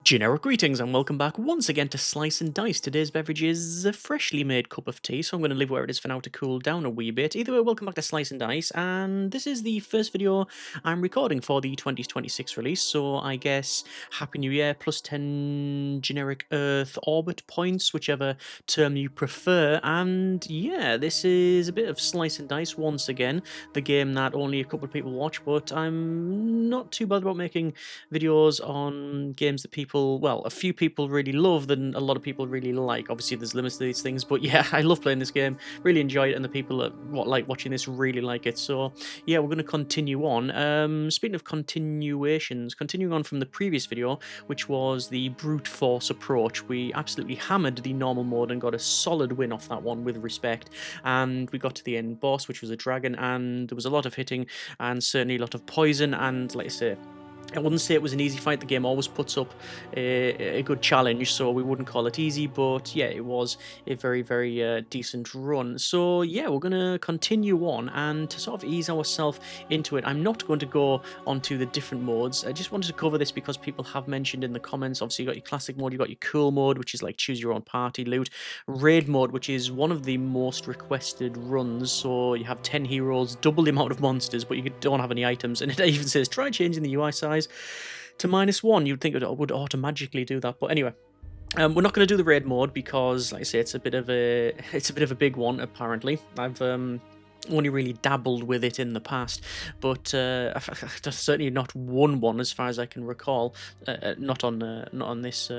Generic greetings and welcome back once again to Slice and Dice. Today's beverage is a freshly made cup of tea, so I'm going to leave where it is for now to cool down a wee bit. Either way, welcome back to Slice and Dice, and this is the first video I'm recording for the 2026 release, so I guess Happy New Year, plus 10 generic Earth orbit points, whichever term you prefer. And yeah, this is a bit of Slice and Dice once again, the game that only a couple of people watch, but I'm not too bad about making videos on games that a few people really love and a lot of people really like. Obviously, there's limits to these things, but yeah, I love playing this game, really enjoy it, and the people that like watching this really like it. So yeah, we're going to continue on. Speaking of continuations, continuing on from the previous video, which was the brute force approach, we absolutely hammered the normal mode and got a solid win off that one with respect. And we got to the end boss, which was a dragon, and there was a lot of hitting and certainly a lot of poison. And like I say, I wouldn't say it was an easy fight. The game always puts up a good challenge, so we wouldn't call it easy, but yeah, it was a very, very decent run. So yeah, we're going to continue on, and to sort of ease ourselves into it, I'm not going to go onto the different modes. I just wanted to cover this because people have mentioned in the comments. Obviously, you got your classic mode, you got your cool mode, which is like choose your own party loot, raid mode, which is one of the most requested runs, so you have 10 heroes, double the amount of monsters, but you don't have any items, and it even says try changing the UI size to -1. You'd think it would automatically do that, but anyway. We're not going to do the raid mode because, like I say, it's a bit of a big one. Apparently, I've only really dabbled with it in the past, but I've certainly not won one as far as I can recall. Not on this.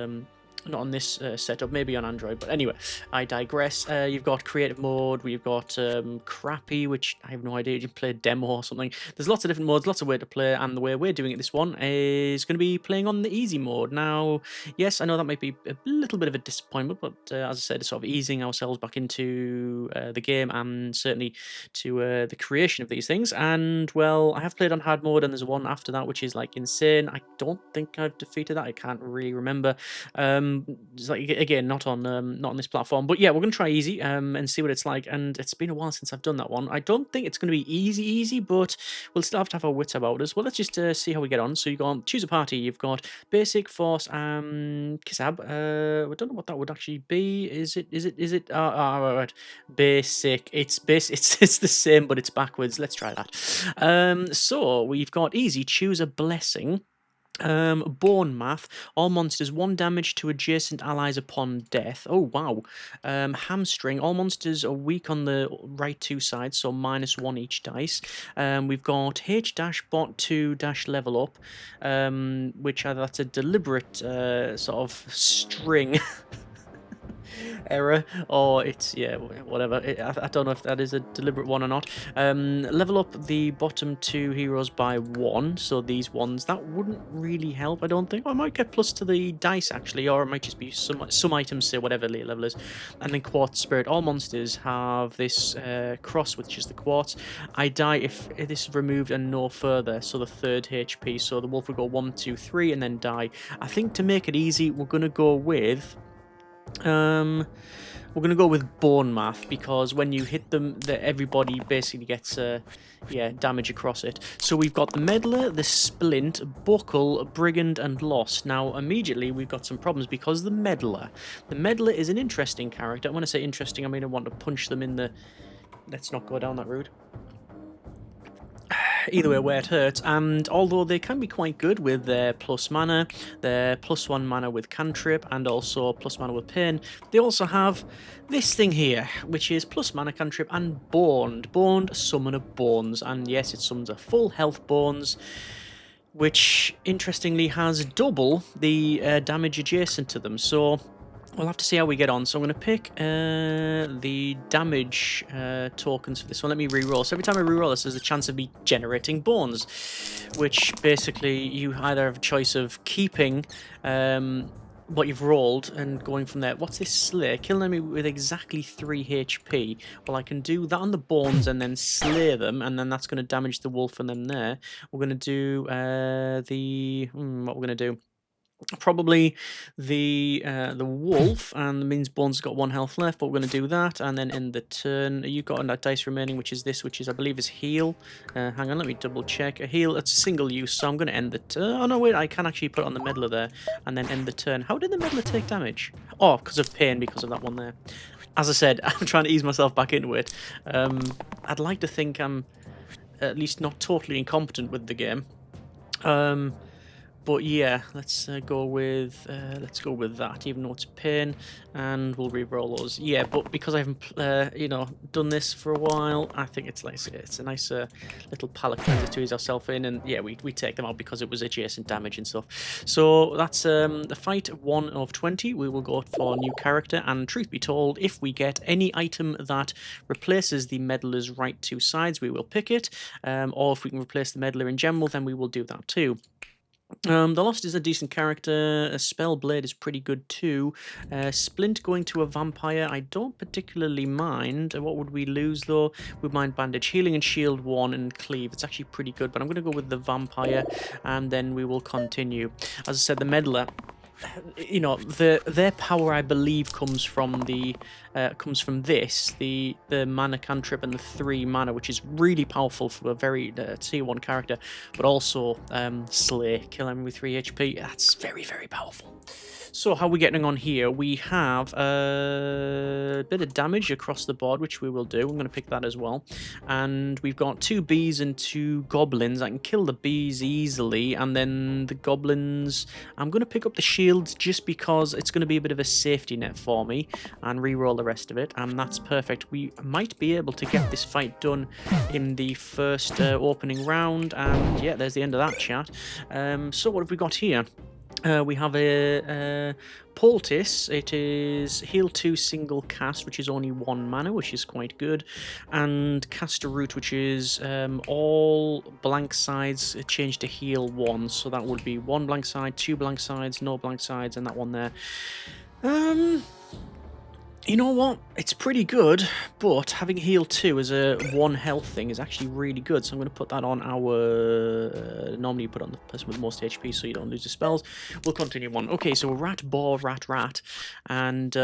Not on this setup, maybe on Android, but anyway, I digress. You've got creative mode, we've got crappy, which I have no idea, you can play demo or something. There's lots of different modes, lots of way to play, and the way we're doing it this one is going to be playing on the easy mode. Now, yes, I know that might be a little bit of a disappointment, but as I said, it's sort of easing ourselves back into the game and certainly to the creation of these things. And, well, I have played on hard mode, and there's one after that, which is, like, insane. I don't think I've defeated that, I can't really remember. It's like, again, not on this platform, but yeah, we're gonna try easy and see what it's like. And it's been a while since I've done that one. I don't think it's gonna be easy, but we'll still have to have our wits about us. Well, let's just see how we get on. So you go on choose a party. You've got basic, force, Kisab. I don't know what that would actually be. Is it right. Basic. It's basic. It's the same, but it's backwards. Let's try that. So we've got easy. Choose a blessing. Born math. All monsters 1 damage to adjacent allies upon death. Oh wow. Hamstring. All monsters are weak on the right 2 sides, so -1 each dice. We've got H dash bot 2 dash level up, which that's a deliberate sort of string. Error, or it's, yeah, whatever. I don't know if that is a deliberate one or not. Level up the bottom 2 heroes by 1, so these ones, that wouldn't really help, I don't think. I might get plus to the dice actually, or it might just be some items say whatever the level is. And then quartz spirit. All monsters have this cross, which is the quartz. I die if this is removed and no further, so the 3rd HP. So the wolf will go 1 2 3 and then die. I think to make it easy, we're gonna go with bone math, because when you hit them, everybody basically gets damage across it. So we've got the meddler, the splint, buckle, brigand, and lost. Now immediately we've got some problems because the meddler is an interesting character. When I say interesting, I mean I want to punch them in the. Let's not go down that route. Either way, where it hurts. And although they can be quite good with their plus mana, their +1 mana with cantrip, and also plus mana with pain, they also have this thing here, which is plus mana cantrip and boned summoner bones. And yes, it summons a full health bones, which interestingly has double the damage adjacent to them. So we'll have to see how we get on. So I'm going to pick the damage tokens for this one. Let me reroll. So every time I reroll this, there's a chance of me generating bones, which basically you either have a choice of keeping what you've rolled and going from there. What's this slay? Kill an enemy with exactly 3 HP. Well, I can do that on the bones and then slay them, and then that's going to damage the wolf and then there. We're going to do what we're going to do. Probably the wolf, and the means Bones got 1 health left, but we're going to do that and then end the turn. You've got that dice remaining, which is this, which is I believe is heal. Hang on, let me double check. A heal, it's single use, so I'm going to end the turn. Oh no, wait, I can actually put it on the meddler there and then end the turn. How did the meddler take damage? Oh, because of pain, because of that one there. As I said, I'm trying to ease myself back into it. I'd like to think I'm at least not totally incompetent with the game. But yeah, let's go with that, even though it's pain, and we'll re-roll those. Yeah, but because I haven't done this for a while, I think it's a nice little palate cleanser to ease ourselves in, and yeah, we take them out because it was adjacent damage and stuff. So that's the fight 1 of 20. We will go for a new character, and truth be told, if we get any item that replaces the meddler's right 2 sides, we will pick it, or if we can replace the meddler in general, then we will do that too. The Lost is a decent character. A Spellblade is pretty good too. Splint going to a vampire, I don't particularly mind. What would we lose though? We mind Bandage, Healing and Shield 1, and Cleave. It's actually pretty good, but I'm going to go with the vampire, and then we will continue. As I said, the Meddler, you know, their power, I believe, comes from the mana cantrip and the 3 mana, which is really powerful for a very tier 1 character, but also slay, kill enemy with 3 HP. That's very, very powerful. So how are we getting on here? We have a bit of damage across the board, which we will do. I'm going to pick that as well. And we've got 2 bees and 2 goblins. I can kill the bees easily, and then the goblins, I'm going to pick up the shields just because it's going to be a bit of a safety net for me, and re-roll the rest of it, and that's perfect. We might be able to get this fight done in the first opening round, and yeah, there's the end of that chat. So what have we got here? We have a Poultice. It is heal 2 single cast, which is only 1 mana, which is quite good, and Cast a Root, which is all blank sides changed to heal 1. So that would be 1 blank side, 2 blank sides, no blank sides, and that one there. You know what? It's pretty good, but having heal 2 as a 1 health thing is actually really good. So I'm going to put that on our... normally you put it on the person with the most HP so you don't lose the spells. We'll continue on. Okay, so rat, boar, rat, rat. And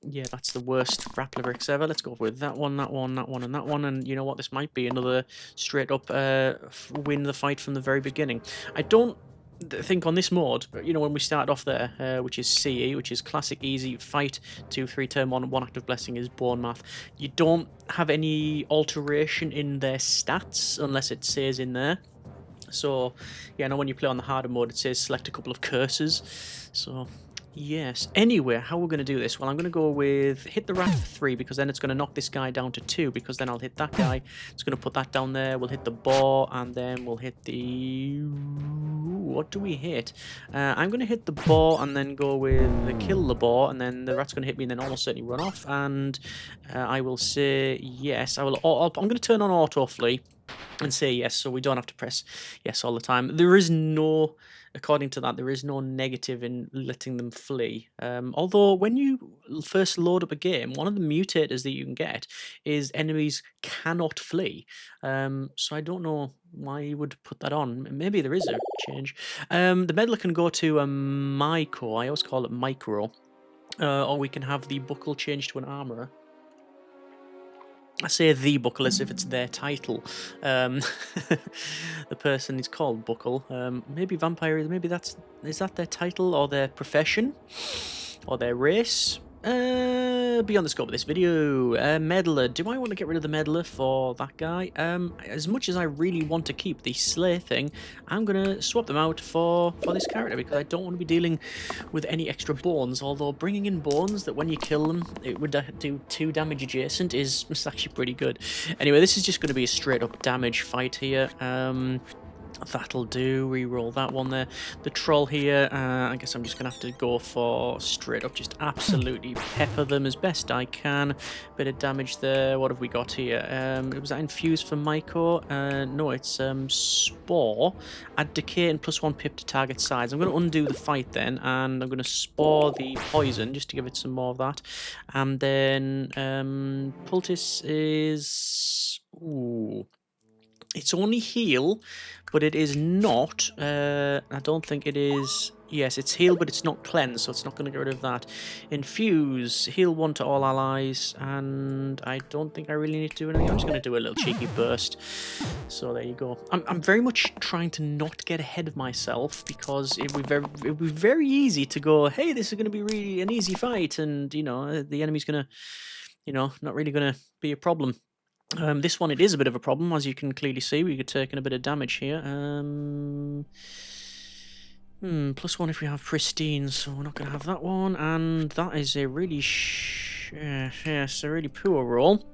yeah, that's the worst rap lyrics ever. Let's go with that one, that one, that one, and that one. And you know what? This might be another straight up win the fight from the very beginning. I don't think on this mode, you know, when we started off there, which is CE, which is classic easy fight, 2, 3 turn 1 active blessing is bone math. You don't have any alteration in their stats unless it says in there. So yeah, I know when you play on the harder mode, it says select a couple of curses. So yes. Anyway, how we're going to do this? Well, I'm going to go with hit the rat for 3, because then it's going to knock this guy down to 2, because then I'll hit that guy. It's going to put that down there. We'll hit the boar, and then we'll hit the... what do we hit? I'm going to hit the boar and then go with the kill the boar, and then the rat's going to hit me and then almost certainly run off, and I will say yes. I'm going to turn on auto flee and say yes, so we don't have to press yes all the time. There is no... according to that, there is no negative in letting them flee. Although, when you first load up a game, one of the mutators that you can get is enemies cannot flee. So I don't know why you would put that on. Maybe there is a change. The meddler can go to a Myco. I always call it Micro. Or we can have the buckle changed to an armourer. I say the Buckle as if it's their title. The person is called Buckle. Maybe vampire. Maybe is that their title or their profession or their race? Beyond the scope of this video, meddler. Do I want to get rid of the meddler for that guy? As much as I really want to keep the slay thing, I'm gonna swap them out for this character, because I don't want to be dealing with any extra bones. Although bringing in bones that when you kill them it would do 2 damage adjacent is actually pretty good. Anyway, this is just going to be a straight up damage fight here. That'll do. Reroll that one there. The troll here, I guess I'm just going to have to go for straight up, just absolutely pepper them as best I can. Bit of damage there. What have we got here? Was that infused for Myco? No, it's Spore. Add decay and +1 pip to target sides. I'm going to undo the fight then, and I'm going to Spore the poison just to give it some more of that. And then Poultice is... ooh... It's only heal, but it is not. I don't think it is. Yes, it's heal, but it's not cleanse, so it's not going to get rid of that. Infuse, heal 1 to all allies, and I don't think I really need to do anything. I'm just going to do a little cheeky burst. So there you go. I'm very much trying to not get ahead of myself, because it would be very easy to go, hey, this is going to be really an easy fight, and, you know, the enemy's going to, you know, not really going to be a problem. This one, it is a bit of a problem, as you can clearly see. We're taking a bit of damage here. +1 if we have pristine, so we're not going to have that one. And that is a really, yes, a really poor roll.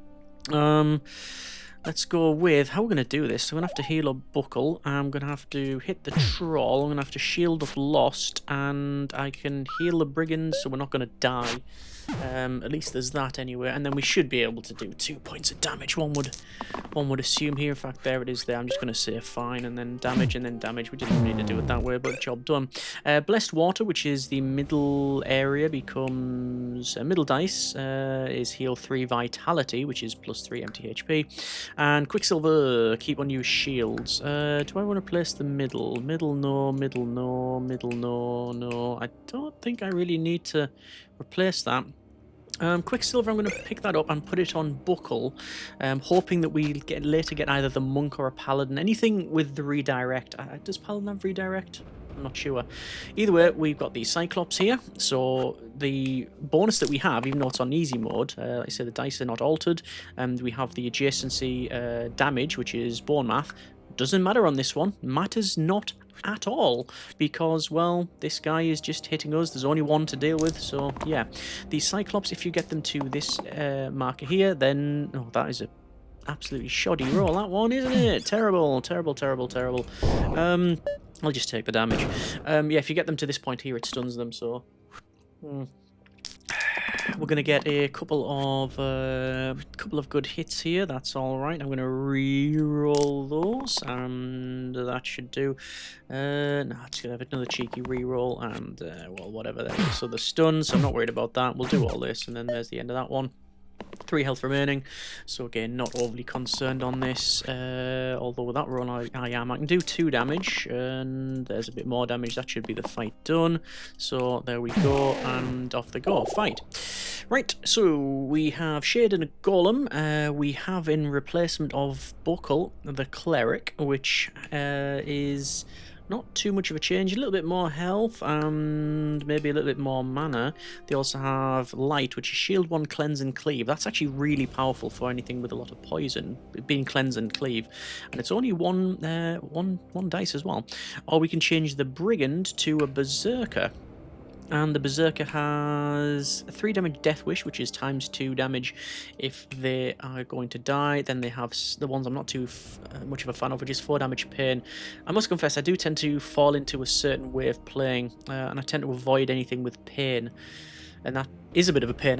Let's go with how we're going to do this. So I'm going to have to heal or buckle. I'm going to have to hit the troll. I'm going to have to shield up lost, and I can heal the brigands, so we're not going to die. At least there's that anyway, and then we should be able to do 2 points of damage. One would assume here. In fact, there it is. There, I'm just going to say fine, and then damage, and then damage. We didn't need to do it that way, but job done. Blessed water, which is the middle area, becomes middle dice. Is heal 3 vitality, which is +3 empty HP, and quicksilver, keep unused shields. Do I want to place the middle? Middle, no. Middle, no. Middle, no. No, I don't think I really need to replace that. Quicksilver, I'm going to pick that up and put it on buckle, hoping that we later get either the monk or a paladin. Anything with the redirect. Does paladin have redirect? I'm not sure. Either way, we've got the Cyclops here. So the bonus that we have, even though it's on easy mode, like I say, the dice are not altered, and we have the adjacency damage, which is bone math. Doesn't matter on this one. Matters not at all, because, well, this guy is just hitting us. There's only one to deal with, so yeah. The Cyclops, if you get them to this marker here, then... Oh, that is a absolutely shoddy roll, that one, isn't it? Terrible, terrible, terrible, terrible. I'll just take the damage. Yeah, if you get them to this point here, it stuns them, so... We're going to get a couple of good hits here. That's all right. I'm going to re-roll those, and that should do. No, it's going to have another cheeky re-roll, and well, whatever that is. So the stun, so I'm not worried about that. We'll do all this, and then there's the end of that one. 3 health remaining, so again, not overly concerned on this, although with that run I am. I can do 2 damage, and there's a bit more damage. That should be the fight done. So there we go, and off they go. Fight. Right, so we have Shade and a Golem. We have in replacement of Buckle, the Cleric, which is... not too much of a change, a little bit more health and maybe a little bit more mana. They also have Light, which is shield 1, cleanse and cleave. That's actually really powerful for anything with a lot of poison, being cleanse and cleave. And it's only one dice as well. Or we can change the Brigand to a Berserker. And the Berserker has 3 damage Death Wish, which is ×2 damage if they are going to die. Then they have the ones I'm not too much of a fan of, which is 4 damage Pain. I must confess, I do tend to fall into a certain way of playing, and I tend to avoid anything with pain. And that is a bit of a pain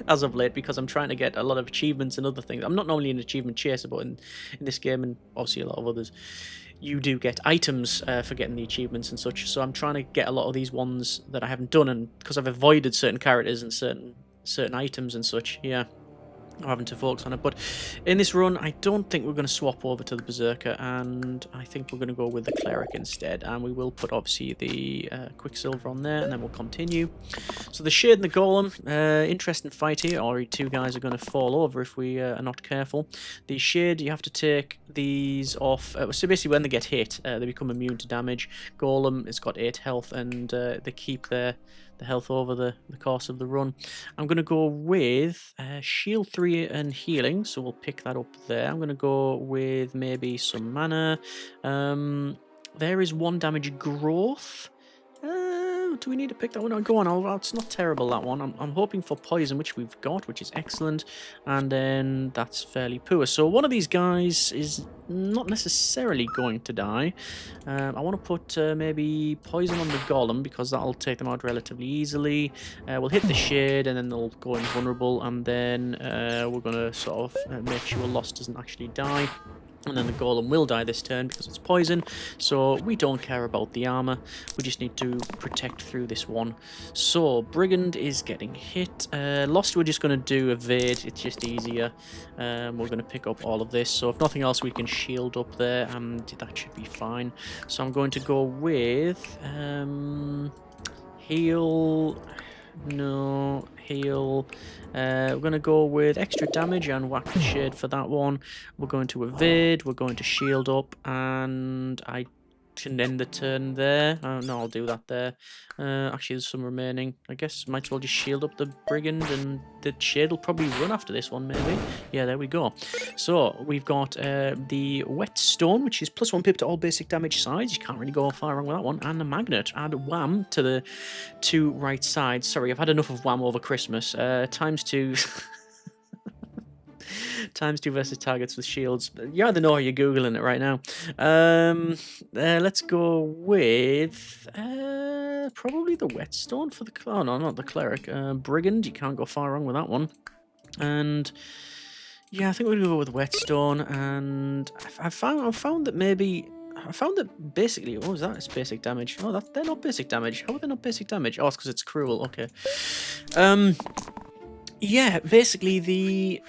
as of late, because I'm trying to get a lot of achievements and other things. I'm not normally an achievement chaser, but in this game, and obviously a lot of others, you do get items for getting the achievements and such. So I'm trying to get a lot of these ones that I haven't done, and because I've avoided certain characters and certain items and such, yeah, I'm having to focus on it. But in this run, I don't think we're going to swap over to the Berserker, and I think we're going to go with the Cleric instead. And we will put, obviously, the Quicksilver on there, and then we'll continue. So the Shade and the Golem, interesting fight here. Already 2 guys are going to fall over if we are not careful. The Shade, you have to take these off. So basically, when they get hit, they become immune to damage. Golem, it's got 8 health, and they keep the health over the course of the run. I'm going to go with shield 3 and healing, so we'll pick that up there. I'm going to go with maybe some mana. There is 1 damage growth. Do we need to pick that one? Oh, go on, it's not terrible, that one. I'm hoping for poison, which we've got, which is excellent, and then that's fairly poor. So one of these guys is not necessarily going to die. I want to put maybe poison on the Golem, because that'll take them out relatively easily. We'll hit the Shade, and then they'll go invulnerable, and then we're going to sort of make sure Lost doesn't actually die. And then the golem will die this turn because it's poison, so we don't care about the armor. We just need to protect through this one. So, Brigand is getting hit. Lost, we're just going to do evade. It's just easier. We're going to pick up all of this. So, if nothing else, we can shield up there, and that should be fine. So, I'm going to go with heal. No, heal. We're going to go with extra damage and whack the shade for that one. We're going to evade, we're going to shield up, and I can end the turn there. Oh, no, I'll do that there. Actually, there's some remaining. I guess might as well just shield up the Brigand, and the shade will probably run after this one, maybe. Yeah, there we go. So, we've got the Whetstone, which is +1 pip to all basic damage sides. You can't really go far wrong with that one. And the Magnet. Add Wham to the 2 right sides. Sorry, I've had enough of Wham over Christmas. ×2... ×2 versus targets with shields. You either know or you're Googling it right now. Let's go with probably the Whetstone for the... Oh, no, not the Cleric. Brigand, you can't go far wrong with that one. And... yeah, I think we're going to go with Whetstone. And I found that maybe... I found that basically... what was that? It's basic damage. Oh, they're not basic damage. How are they not basic damage? Oh, it's because it's cruel. Okay. Yeah, basically the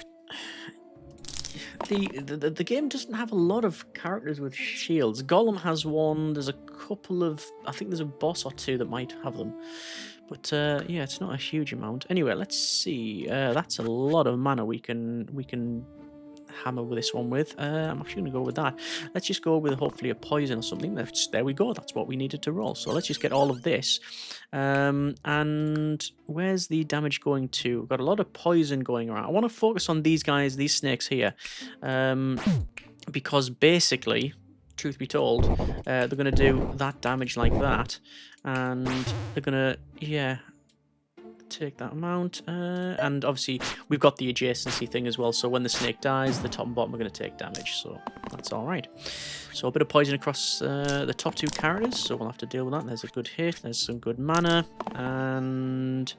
game doesn't have a lot of characters with shields. Golem has one. There's a couple of... I think there's a boss or 2 that might have them. But yeah, it's not a huge amount. Anyway, let's see. That's a lot of mana we can hammer with this one with. I'm actually going to go with that. Let's just go with hopefully a poison or something. There we go. That's what we needed to roll. So let's just get all of this. And where's the damage going to? We've got a lot of poison going around. I want to focus on these guys, these snakes here. Because basically, truth be told, they're going to do that damage like that. And they're going to, yeah... take that amount, and obviously we've got the adjacency thing as well, so when the snake dies, the top and bottom are going to take damage, so that's alright. So a bit of poison across the top 2 characters, so we'll have to deal with that. There's a good hit, there's some good mana, and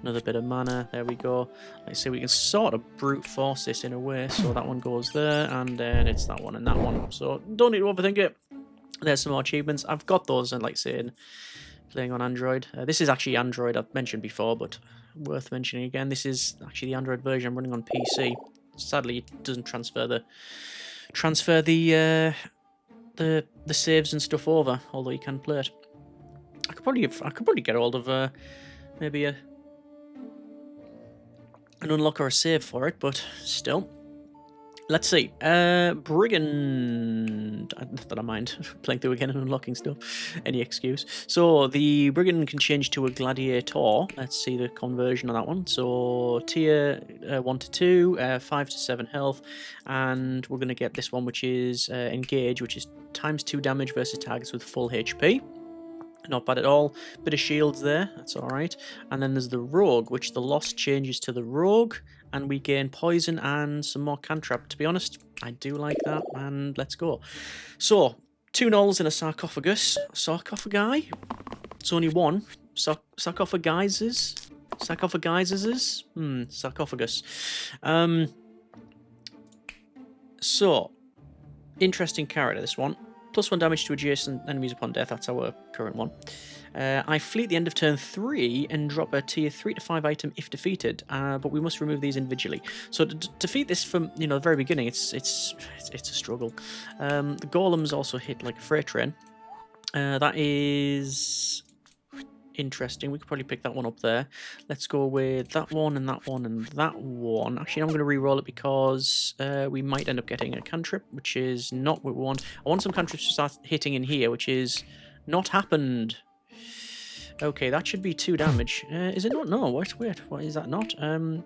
another bit of mana, there we go. Like I say, we can sort of brute force this in a way, so that one goes there, and then it's that one and that one, so don't need to overthink it. There's some more achievements. I've got those, and like saying, playing on Android. This is actually Android, I've mentioned before, but worth mentioning again. This is actually the Android version I'm running on PC. Sadly, it doesn't transfer the saves and stuff over, although you can play it. I could probably get hold of maybe an unlock or a save for it, but still. Let's see. Brigand. Not that I mind playing through again and unlocking stuff. Any excuse. So the Brigand can change to a Gladiator. Let's see the conversion on that one. So tier 1 to 2, 5 to 7 health, and we're going to get this one, which is Engage, which is ×2 damage versus targets with full HP. Not bad at all. Bit of shields there, that's alright. And then there's the Rogue, which the Lost changes to the Rogue, and we gain poison and some more cantrip. To be honest, I do like that, and let's go. So, 2 nulls in a sarcophagus. Sarcophagi? It's only one. Sarcophagises? Sarcophagus. So, interesting character, this one. +1 damage to adjacent enemies upon death. That's our current one. I flee at the end of turn 3 and drop a tier 3 to 5 item if defeated, but we must remove these individually. So to defeat this from the very beginning, it's a struggle. The golems also hit like a freight train. That is interesting. We could probably pick that one up there. Let's go with that one and that one and that one. Actually, I'm going to re-roll it because we might end up getting a cantrip, which is not what we want. I want some cantrips to start hitting in here, which is not happened. Okay, that should be 2 damage. Is it not? No, wait, what is that not? ×2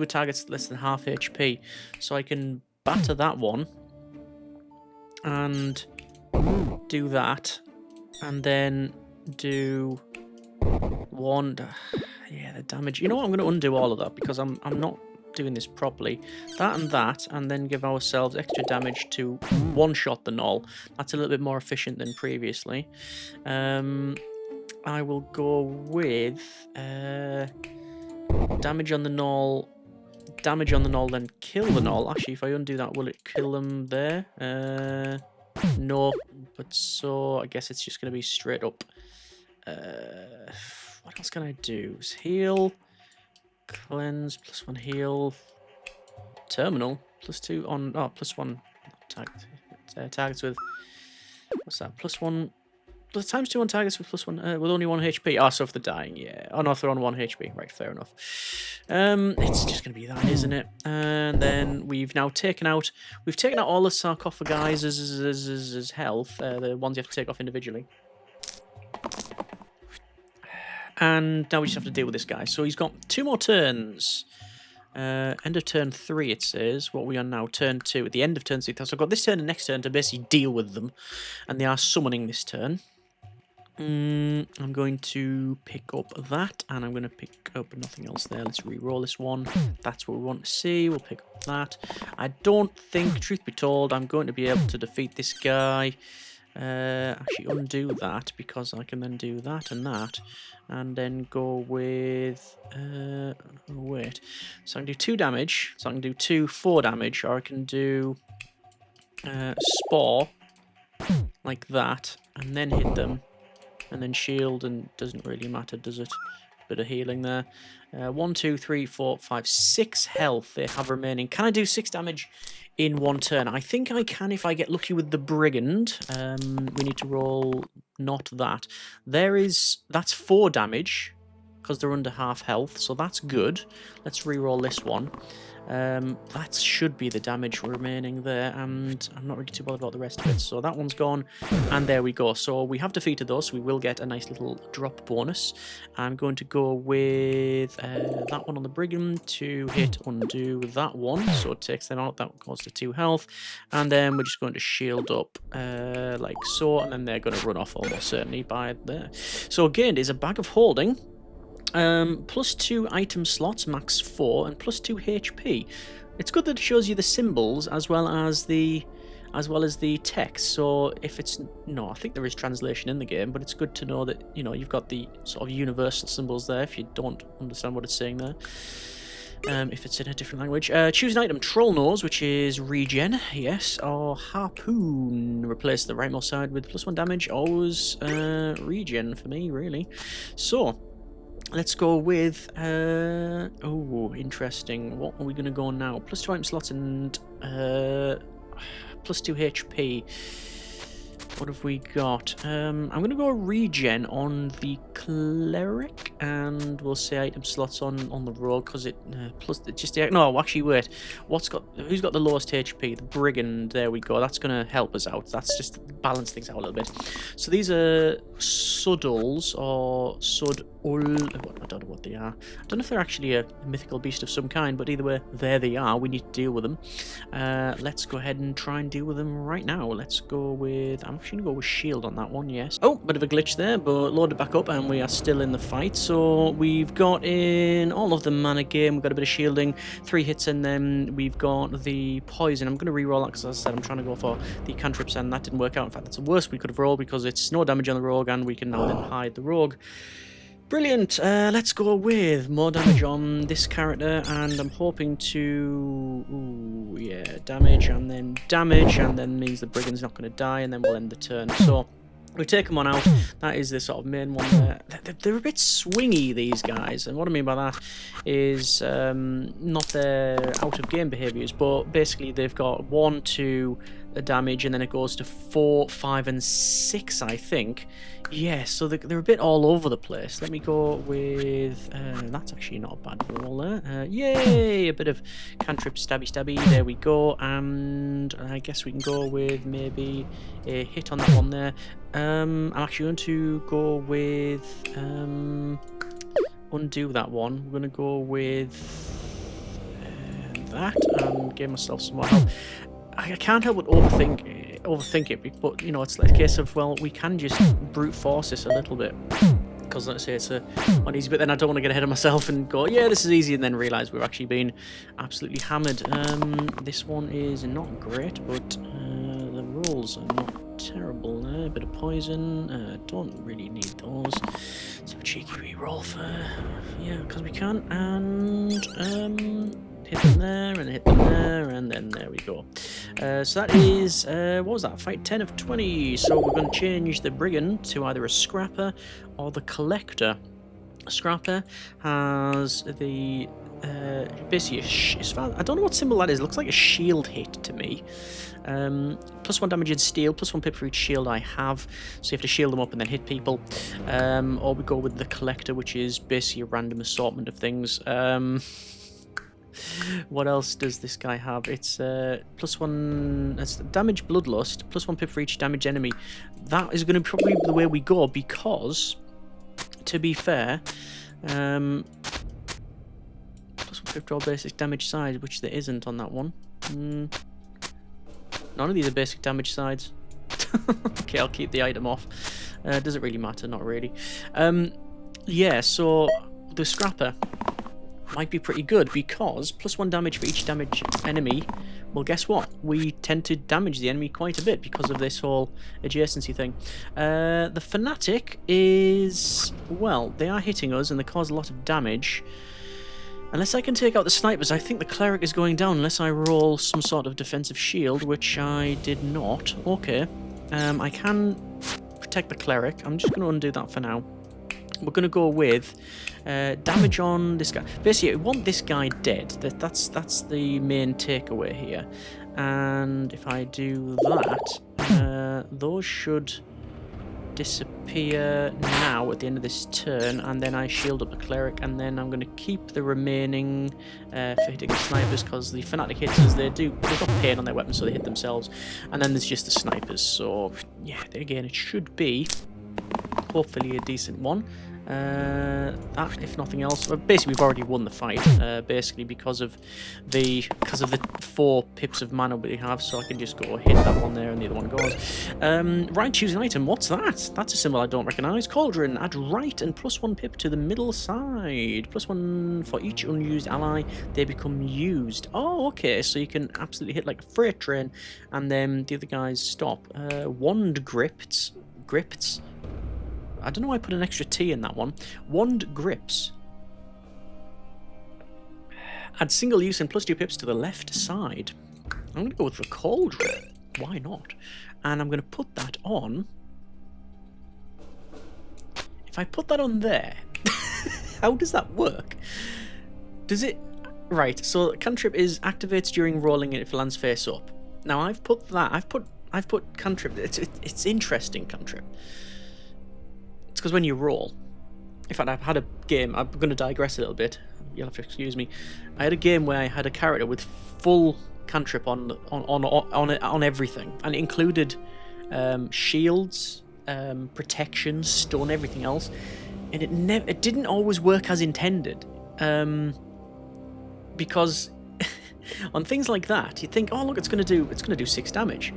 with targets less than half HP. So I can batter that one and do that, and then do 1. Yeah, the damage. You know what? I'm going to undo all of that because I'm not doing this properly. That, and then give ourselves extra damage to one-shot the null. That's a little bit more efficient than previously. I will go with damage on the null, damage on the null, then kill the null. Actually, if I undo that, will it kill them there? No, but so I guess it's just going to be straight up. What else can I do? Heal, cleanse, +1 heal, terminal, +2 on, oh, +1 targets with, what's that, +1, ×2 on targets with +1, with only 1 HP. Oh, so if they're dying, yeah. Oh, no, if they're on 1 HP. Right, fair enough. It's just going to be that, isn't it? And then we've now taken out all the sarcophagi as health, the ones you have to take off individually. And now we just have to deal with this guy. So he's got 2 more turns. End of turn 3, it says. What are we on now? Turn 2. At the end of turn 3. So I've got this turn and next turn to basically deal with them. And they are summoning this turn. I'm going to pick up that, and I'm going to pick up nothing else there. Let's re-roll this one. That's what we want to see. We'll pick up that. I don't think, truth be told, I'm going to be able to defeat this guy. Actually undo that, because I can then do that, and then go with, wait, so I can do 2 damage, so I can do 4 damage, or I can do, Spore, like that, and then hit them, and then shield, and doesn't really matter, does it? Bit of healing there. 1, 2, 3, 4, 5, 6 health they have remaining. Can I do 6 damage in 1 turn? I think I can if I get lucky with the Brigand. We need to roll not that. That's 4 damage, because they're under half health, so that's good. Let's re-roll this one. That should be the damage remaining there, and I'm not really too bothered about the rest of it. So that one's gone, and there we go. So we have defeated those, so we will get a nice little drop bonus. I'm going to go with that one on the Brigand to hit undo that one, so it takes them out. That goes to 2 health, and then we're just going to shield up like so, and then they're going to run off almost certainly by there. So gained is a bag of holding. +2 item slots, max 4, and +2 HP. It's good that it shows you the symbols as well as the text. So if it's I think there is translation in the game, but it's good to know that you've got the sort of universal symbols there if you don't understand what it's saying there. If it's in a different language. Choose an item, Troll Nose, which is regen, yes, or Harpoon. Replace the rightmost side with +1 damage. Always regen for me, really. So let's go with, oh, interesting. What are we going to go now? +2 item slots and +2 HP. What have we got? I'm going to go regen on the Cleric, and we'll say item slots on the Rogue, because it plus just the, no, actually wait, who's got the lowest HP? The Brigand. There we go. That's going to help us out. That's just to balance things out a little bit. So these are Suddles or Sudul. I don't know what they are. I don't know if they're actually a mythical beast of some kind, but either way, there they are. We need to deal with them. Let's go ahead and try and deal with them right now. Let's go with, I'm actually going to go with shield on that one, yes. Oh, bit of a glitch there, but loaded back up, and we are still in the fight. So we've got in all of the mana game. We've got a bit of shielding, 3 hits, and then we've got the poison. I'm going to re-roll that because, as I said, I'm trying to go for the cantrips, and that didn't work out. In fact, that's the worst we could have rolled, because it's no damage on the rogue, and we can now then hide the rogue. Brilliant. Let's go with more damage on this character, and I'm hoping to, ooh, yeah, damage, and then means the Brigand's not going to die, and then we'll end the turn. So we take them on out. That is the sort of main one there. They're a bit swingy, these guys, and what I mean by that is not their out-of-game behaviours, but basically they've got 1, 2 damage, and then it goes to 4, 5, and 6, I think. Yeah, so they're a bit all over the place. Let me go with, that's actually not a bad roll there. Yay, a bit of cantrip stabby stabby, there we go, and I guess we can go with maybe a hit on that one there. I'm actually going to go with, undo that one. We're going to go with that, and give myself some more help. I can't help but overthink it, but it's like a case of, well, we can just brute force this a little bit, because let's say it's not easy, but then I don't want to get ahead of myself and go, yeah, this is easy, and then realise we're actually being absolutely hammered. This one is not great, but the rolls are not terrible there. A bit of poison, don't really need those. So a cheeky re-roll for, yeah, because we can, and hit them there, and hit them there, and then there we go. So that is, what was that? Fight 10 of 20. So we're going to change the Brigand to either a Scrapper or the Collector. Scrapper has the basically I don't know what symbol that is. It looks like a shield hit to me. +1 damage in steel, +1 pip for each shield I have. So you have to shield them up and then hit people. Or we go with the Collector, which is basically a random assortment of things. What else does this guy have? It's +1 that's damage bloodlust, +1 pip for each damaged enemy. That is going to probably be the way we go because, to be fair, +1 pip to all basic damage sides, which there isn't on that one. None of these are basic damage sides. Okay, I'll keep the item off. Does it really matter? Not really. Yeah, so the Scrapper might be pretty good because +1 damage for each damage enemy. Well, guess what? We tend to damage the enemy quite a bit because of this whole adjacency thing. The Fanatic is, well, they are hitting us and they cause a lot of damage. Unless I can take out the snipers, I think the Cleric is going down unless I roll some sort of defensive shield, which I did not. Okay. I can protect the Cleric. I'm just going to undo that for now. We're going to go with damage on this guy. Basically, we want this guy dead. That's the main takeaway here. And if I do that, those should disappear now at the end of this turn, and then I shield up the Cleric, and then I'm going to keep the remaining for hitting the snipers, because the Fanatic hitters, they've got pain on their weapons, so they hit themselves, and then there's just the snipers. So yeah, again, it should be hopefully a decent one. That, if nothing else, basically we've already won the fight, basically because of the 4 pips of mana we have, so I can just go hit that one there and the other one goes. Right, choose an item. What's that? That's a symbol I don't recognise. Cauldron. Add right and +1 pip to the middle side. +1 for each unused ally. They become used. Oh, okay, so you can absolutely hit like a freight train, and then the other guys stop. Wand grips. I don't know why I put an extra T in that one. Wand grips. Add single use and +2 pips to the left side. I'm going to go with the Cauldron. Why not? And I'm going to put that on. If I put that on there, how does that work? Does it... Right, so cantrip is activates during rolling it if it lands face up. Now I've put that. I've put cantrip. It's interesting, cantrip. It's because when you roll, in fact, I've had a game, I'm going to digress a little bit, you'll have to excuse me. I had a game where I had a character with full cantrip on everything, and it included shields, protection, stun, everything else, and it didn't always work as intended, because on things like that, you think, oh look, it's going to do 6 damage.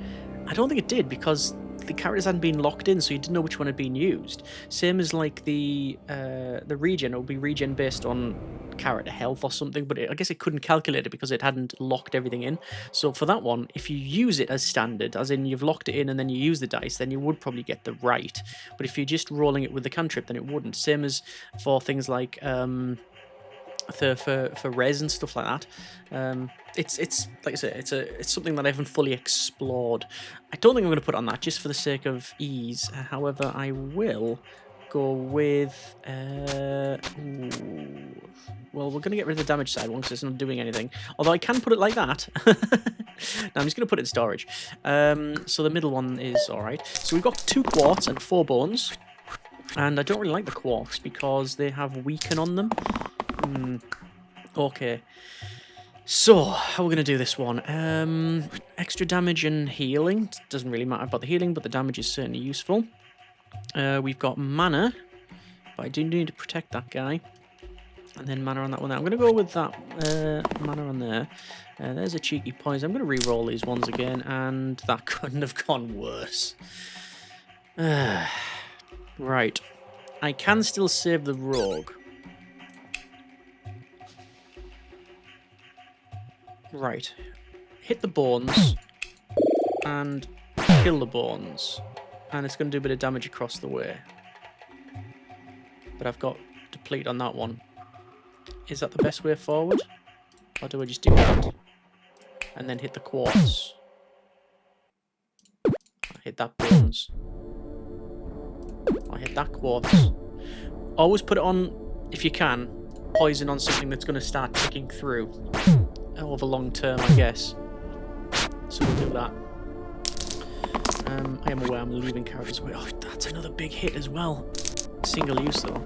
I don't think it did, because the characters hadn't been locked in, so you didn't know which one had been used. Same as like the regen, it will be regen based on character health or something, but I guess it couldn't calculate it because it hadn't locked everything in. So for that one, if you use it as standard, as in you've locked it in and then you use the dice, then you would probably get the right. But if you're just rolling it with the cantrip, then it wouldn't. Same as for things like for res and stuff like that. It's like I say, it's something that I haven't fully explored. I don't think I'm going to put it on that just for the sake of ease. However, I will go with well, we're going to get rid of the damage side one because it's not doing anything. Although I can put it like that. No, I'm just going to put it in storage. So the middle one is all right. So we've got 2 quartz and 4 bones, and I don't really like the quartz because they have weaken on them. Okay. So, how are we going to do this one? Extra damage and healing. Doesn't really matter about the healing, but the damage is certainly useful. We've got mana, but I do need to protect that guy. And then mana on that one there. I'm going to go with that mana on there. There's a cheeky poison. I'm going to re-roll these ones again, and that couldn't have gone worse. Right. I can still save the rogue. Right, hit the bones and kill the bones, and it's going to do a bit of damage across the way. But I've got deplete on that one. Is that the best way forward? Or do I just do that? And then hit the quartz. I hit that bones. I hit that quartz. Always put it on, if you can, poison on something that's going to start ticking through. Over long term, I guess. So we'll do that. I am aware I'm leaving characters away. Oh, that's another big hit as well. Single use though.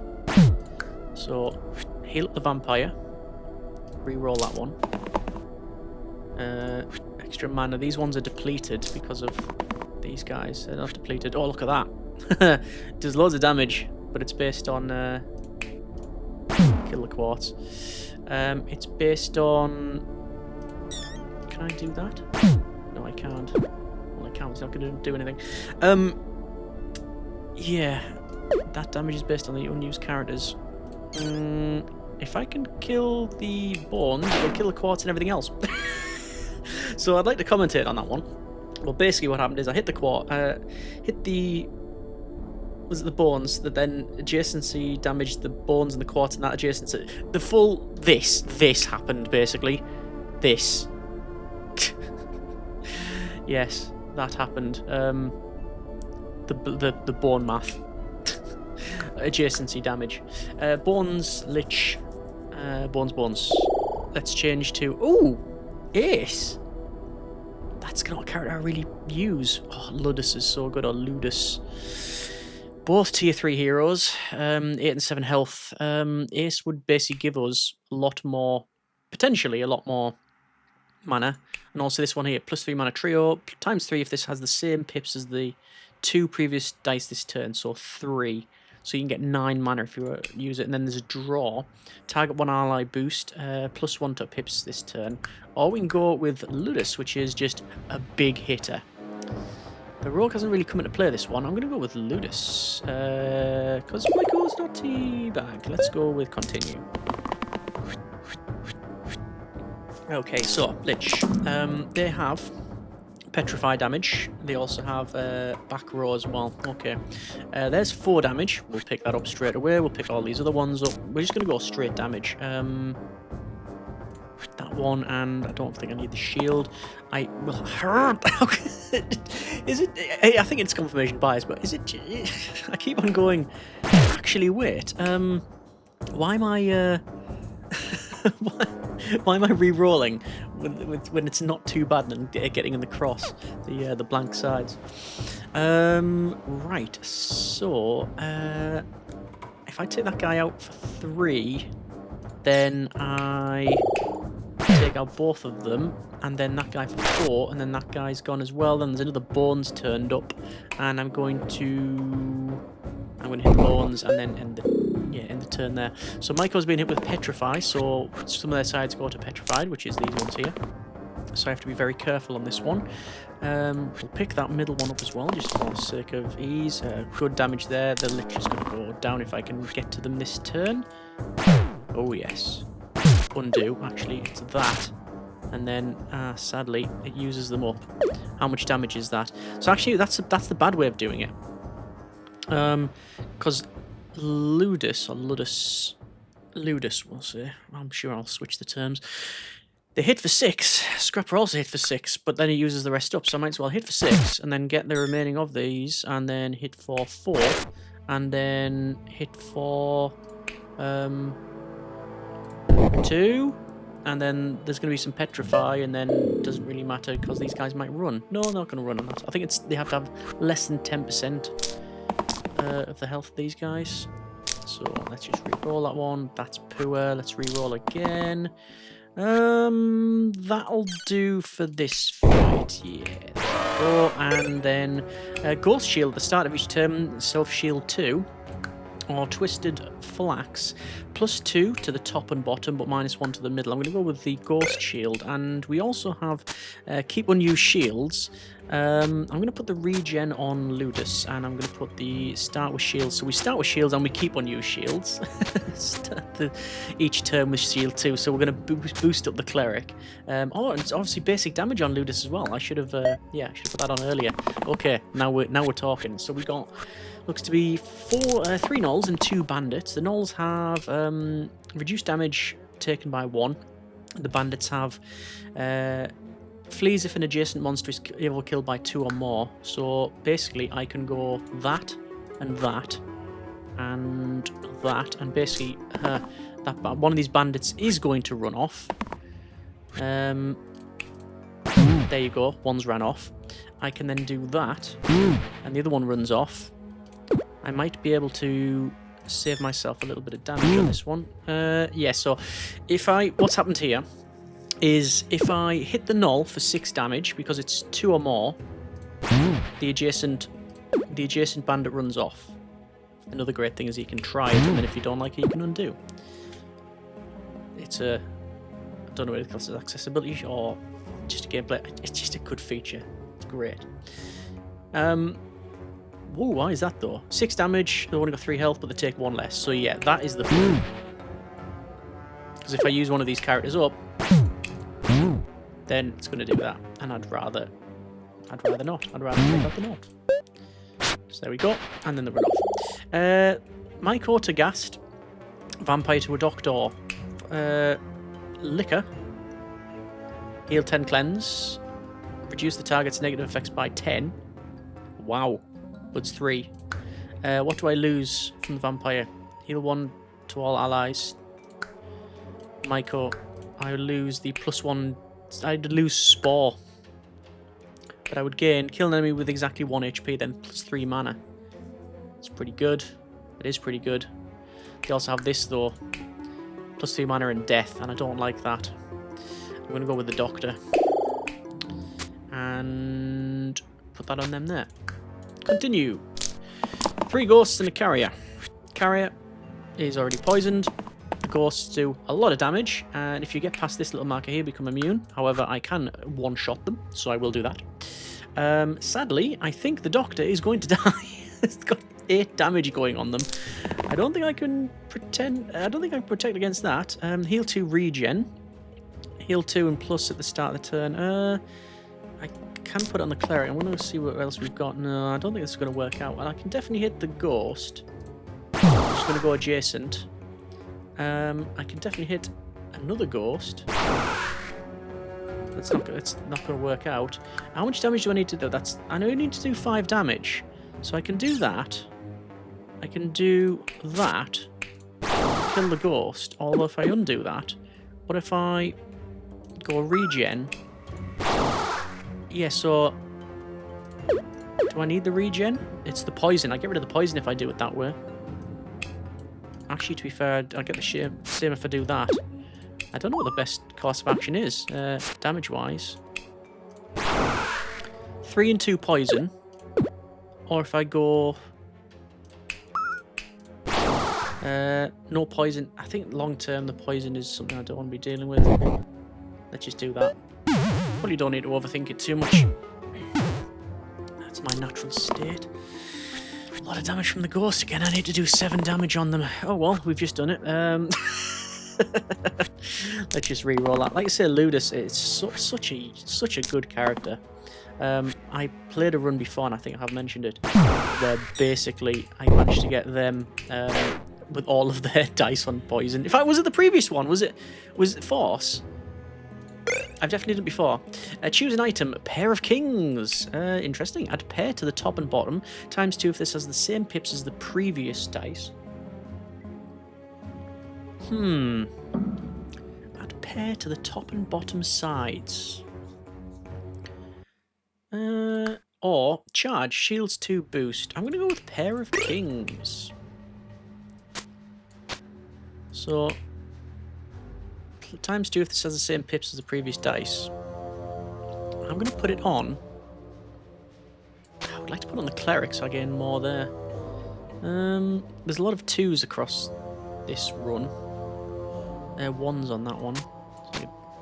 So, heal up the vampire. Reroll that one. Extra mana. These ones are depleted because of these guys. They're not depleted. Oh, look at that. Does loads of damage, but it's based on... kill the quartz. It's based on... Can I do that? No, I can't. Well, I can't. It's not going to do anything. Yeah. That damage is based on the unused characters. If I can kill the bones, it'll kill the quartz and everything else. So I'd like to commentate on that one. Well, basically what happened is I hit the quartz, hit the... Was it the bones that then adjacency damaged the bones and the quartz and that adjacency? The full... This happened, basically. This. Yes, that happened. The bone math. Adjacency damage. Bones, lich. Bones. Let's change to... Ooh! Ace! That's not a character I really use. Oh, Ludus is so good, or Ludus. Both tier 3 heroes. 8 and 7 health. Ace would basically give us a lot more... Potentially a lot more mana. And also this one here, +3 mana trio, ×3 if this has the same pips as the 2 previous dice this turn, so 3. So you can get 9 mana if you use it. And then there's a draw. Target 1 ally boost, +1 to pips this turn. Or we can go with Ludus, which is just a big hitter. The rogue hasn't really come into play this one. I'm going to go with Ludus. Because my goal's not teabag. Let's go with continue. Okay, so, Lich. They have petrify damage. They also have back row as well. Okay. There's 4 damage. We'll pick that up straight away. We'll pick all these other ones up. We're just going to go straight damage. That one, and I don't think I need the shield. I will hurt. Is it? I think it's confirmation bias, but is it? I keep on going. Actually, wait. Why am I? Why am I re-rolling when it's not too bad and getting in the cross, the blank sides? Right. So, if I take that guy out for 3, then I take out both of them, and then that guy for 4, and then that guy's gone as well. Then there's another bones turned up, and I'm going to hit the bones and then end the turn there. So Michael's been hit with petrify, so some of their sides go to petrified, which is these ones here. So I have to be very careful on this one. We'll pick that middle one up as well, just for the sake of ease. Good damage there. The lich is going to go down if I can get to them this turn. Oh yes. Undo, actually, it's that. And then, sadly, it uses them up. How much damage is that? So actually, that's the bad way of doing it. Because Ludus, we'll say. I'm sure I'll switch the terms. They hit for 6. Scrapper also hit for 6, but then he uses the rest up. So I might as well hit for 6, and then get the remaining of these, and then hit for 4, and then hit for 2, and then there's going to be some petrify, and then it doesn't really matter because these guys might run. No, they're not going to run on that. I think they have to have less than 10% of the health of these guys. So let's just re-roll that one. That's poor. Let's re-roll again. That'll do for this fight. Yeah. Oh, and then Ghost Shield at the start of each turn, Self Shield 2. Or Twisted Flax, +2 to the top and bottom, but -1 to the middle. I'm going to go with the Ghost Shield, and we also have Keep Unused Shields. I'm going to put the regen on Ludus, and I'm going to put the Start with Shields. So we start with Shields, and we keep Unused Shields. Each turn with Shield 2, so we're going to boost up the Cleric. Oh, and it's obviously basic damage on Ludus as well. I should have, put that on earlier. Okay, now we're talking. So we got... Looks to be 3 Gnolls and 2 Bandits. The Gnolls have reduced damage taken by 1, The bandits have flees if an adjacent monster is able to killed by 2 or more. So basically I can go that and that and that, and basically one of these bandits is going to run off. There you go, one's ran off. I can then do that, and the other one runs off. I might be able to save myself a little bit of damage on this one. Yeah, so what's happened here is if I hit the null for 6 damage, because it's 2 or more, the adjacent bandit runs off. Another great thing is you can try it, and then if you don't like it, you can undo. It's I don't know whether it's accessibility or just a gameplay. It's just a good feature. It's great. Whoa, why is that though? 6 damage, they've only got 3 health, but they take 1 less. So yeah, that is the thing. Because if I use one of these characters up, then it's going to do that. And I'd rather not. I'd rather take out the null. So there we go. And then the run off. Myco to Gast. Vampire to a Doctor. Liquor. Heal 10 cleanse. Reduce the target's negative effects by 10. Wow. But it's 3. What do I lose from the vampire? Heal 1 to all allies. Myco. I lose the +1. I'd lose Spore. But I would gain kill an enemy with exactly 1 HP, then +3 mana. It's pretty good. It is pretty good. They also have this though. +3 mana and death, and I don't like that. I'm going to go with the Doctor. And put that on them there. Continue. 3 ghosts and a carrier. Carrier is already poisoned. The ghosts do a lot of damage, and if you get past this little marker here, become immune. However, I can one-shot them, so I will do that. Sadly, I think the Doctor is going to die. It's got 8 damage going on them. I don't think I can protect against that. Heal 2 regen. Heal 2 and plus at the start of the turn. I can put it on the cleric. I'm going to see what else we've got. No, I don't think this is going to work out. And I can definitely hit the ghost. I'm just going to go adjacent. I can definitely hit another ghost. It's not going to work out. How much damage do I need to do? I know I need to do 5 damage. So I can do that. I can do that. Kill the ghost. Although if I undo that, what if I go regen? Yeah, so do I need the regen? It's the poison. I get rid of the poison if I do it that way. Actually, to be fair, I'll get the same if I do that. I don't know what the best course of action is, damage-wise. 3 and 2 poison. Or if I go... no poison. I think long-term the poison is something I don't want to be dealing with. Let's just do that. Probably don't need to overthink it too much. That's my natural state. A lot of damage from the ghost again. I need to do 7 damage on them. Oh well, we've just done it. Let's just re-roll that. Like I say, Ludus, it's such a good character. I played a run before, and I think I have mentioned it, where basically I managed to get them with all of their dice on poison. In fact, was it the previous one? Was it Force? I've definitely done it before. Choose an item. Pair of Kings. Interesting. Add pair to the top and bottom. ×2 if this has the same pips as the previous dice. Add pair to the top and bottom sides. Or charge. Shields 2 boost. I'm going to go with Pair of Kings. So... ×2 if this has the same pips as the previous dice. I'm going to put it on. I would like to put it on the cleric so I gain more there. There's a lot of 2s across this run. 1s on that one.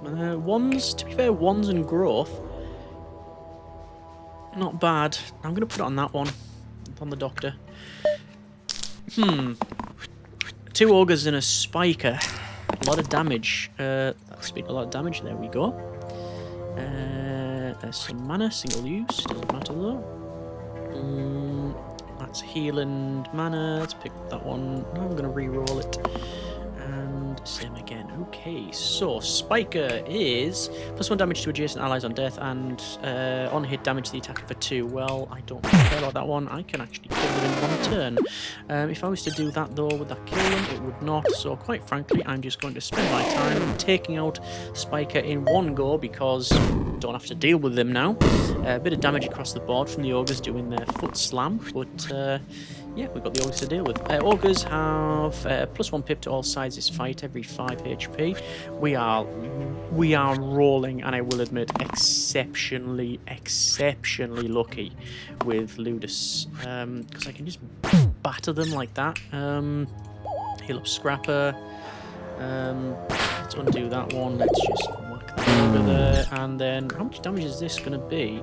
1s, to be fair, 1s and growth. Not bad. I'm going to put it on that one. On the Doctor. 2 ogres and a spiker. A lot of damage. That's been a lot of damage. There we go. There's some mana, single use. Doesn't matter though. That's heal and mana. Let's pick that one. Now I'm going to re-roll it. And Same again. Okay, so Spiker is +1 damage to adjacent allies on death and on hit damage to the attacker for 2. Well, I don't care about that one. I can actually kill them in 1 turn. If I was to do that though, would that kill them? It would not. So quite frankly, I'm just going to spend my time taking out Spiker in 1 go because I don't have to deal with them now. A bit of damage across the board from the ogres doing their foot slam, but yeah, we've got the ogres to deal with. Ogres have +1 pip to all sides this fight every 5 HP. We are rolling, and I will admit, exceptionally lucky with Ludus, because I can just batter them like that. Heal up Scrapper. Let's undo that one. Let's just whack that over there, and then how much damage is this going to be?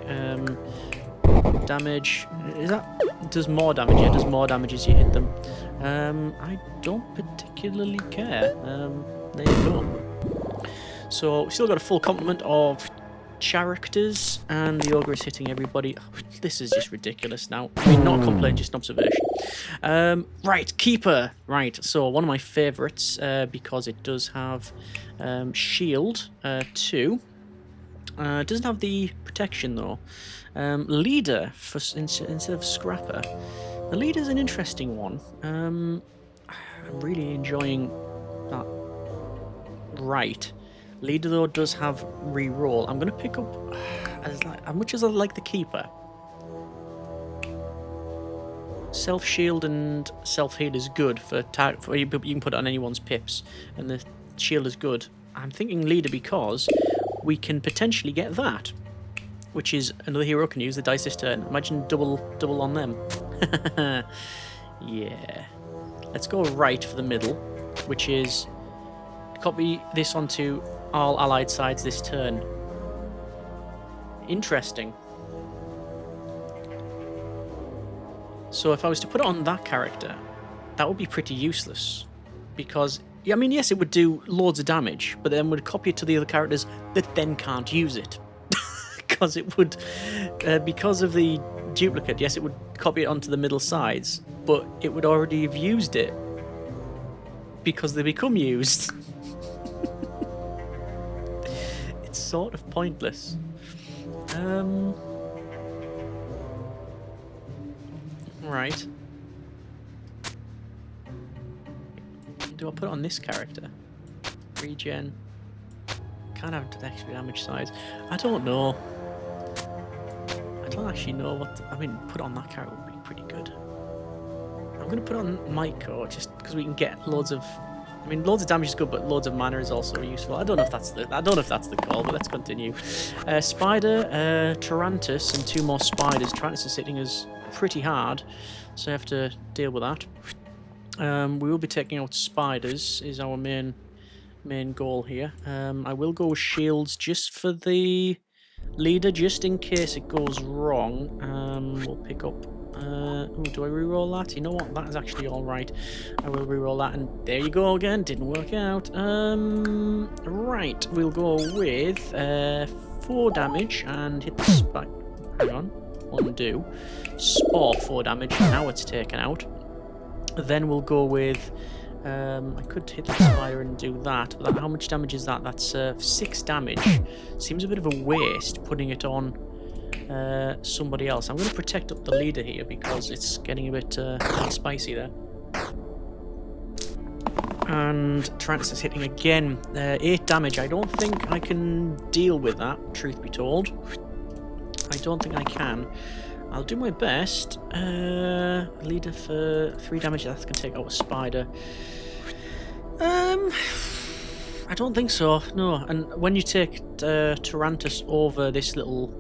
Damage is that does more damage? Yeah, does more damage as you hit them. I don't particularly care. There you go. So we still got a full complement of characters, and the ogre is hitting everybody. Oh, this is just ridiculous now. I mean, not a complaint, just an observation. Right, Keeper. Right, so one of my favourites because it does have shield 2. It doesn't have the protection though. Leader instead of Scrapper. The leader's an interesting one. I'm really enjoying that. Right. Leader though does have re-roll. I'm going to pick up as much as I like the Keeper. Self-shield and self-heal is good for you can put it on anyone's pips, and the shield is good. I'm thinking leader because we can potentially get that, which is another hero can use the dice this turn. Imagine double on them. Yeah. Let's go right for the middle, which is copy this onto all allied sides this turn. Interesting. So if I was to put it on that character, that would be pretty useless, because I mean, yes, it would do loads of damage, but then would copy it to the other characters that then can't use it. Because it would, because of the duplicate, yes, it would copy it onto the middle sides, but it would already have used it because they become used. It's sort of pointless. Right. Do I put it on this character? Regen. Can't have it to the extra damage size. I don't know. I don't actually know what. I mean, put it on that character would be pretty good. I'm going to put it on Maiko just because we can get loads of. I mean, loads of damage is good, but loads of mana is also useful. I don't know if that's the call, but let's continue. Spider, Tarantus, and 2 more spiders. Tarantus is hitting us pretty hard, so I have to deal with that. We will be taking out spiders. Is our main goal here. I will go with shields just for the leader, just in case it goes wrong. We'll pick up. Ooh, do I reroll that? You know what? That is actually all right. I will reroll that, and there you go again. Didn't work out. Right. We'll go with 4 damage and hit the spike. Hang on. Undo. Spore 4 damage. Now it's taken out. Then we'll go with. I could hit the spider and do that, but how much damage is that? That's 6 damage. Seems a bit of a waste putting it on somebody else. I'm going to protect up the leader here because it's getting a bit spicy there. And Tarantus is hitting again. 8 damage. I don't think I can deal with that, truth be told. I don't think I can. I'll do my best. Leader for 3 damage. That's going to take out a spider. I don't think so. No. And when you take Tarantus over this little,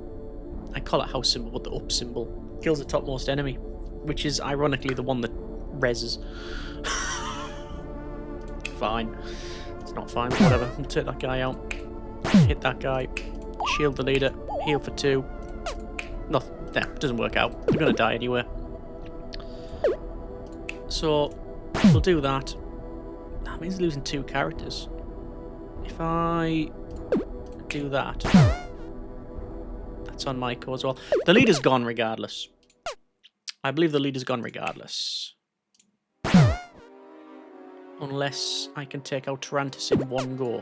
I call it house symbol, but the up symbol kills the topmost enemy, which is ironically the one that reses. Fine. It's not fine. Whatever. We'll take that guy out. Hit that guy. Shield the leader. Heal for 2. Nothing. There, doesn't work out. You're gonna die anyway. So we'll do that. That means losing 2 characters. If I do that, that's on Maiko as well. The leader's gone regardless. I believe the leader's gone regardless. Unless I can take out Tarantus in one go.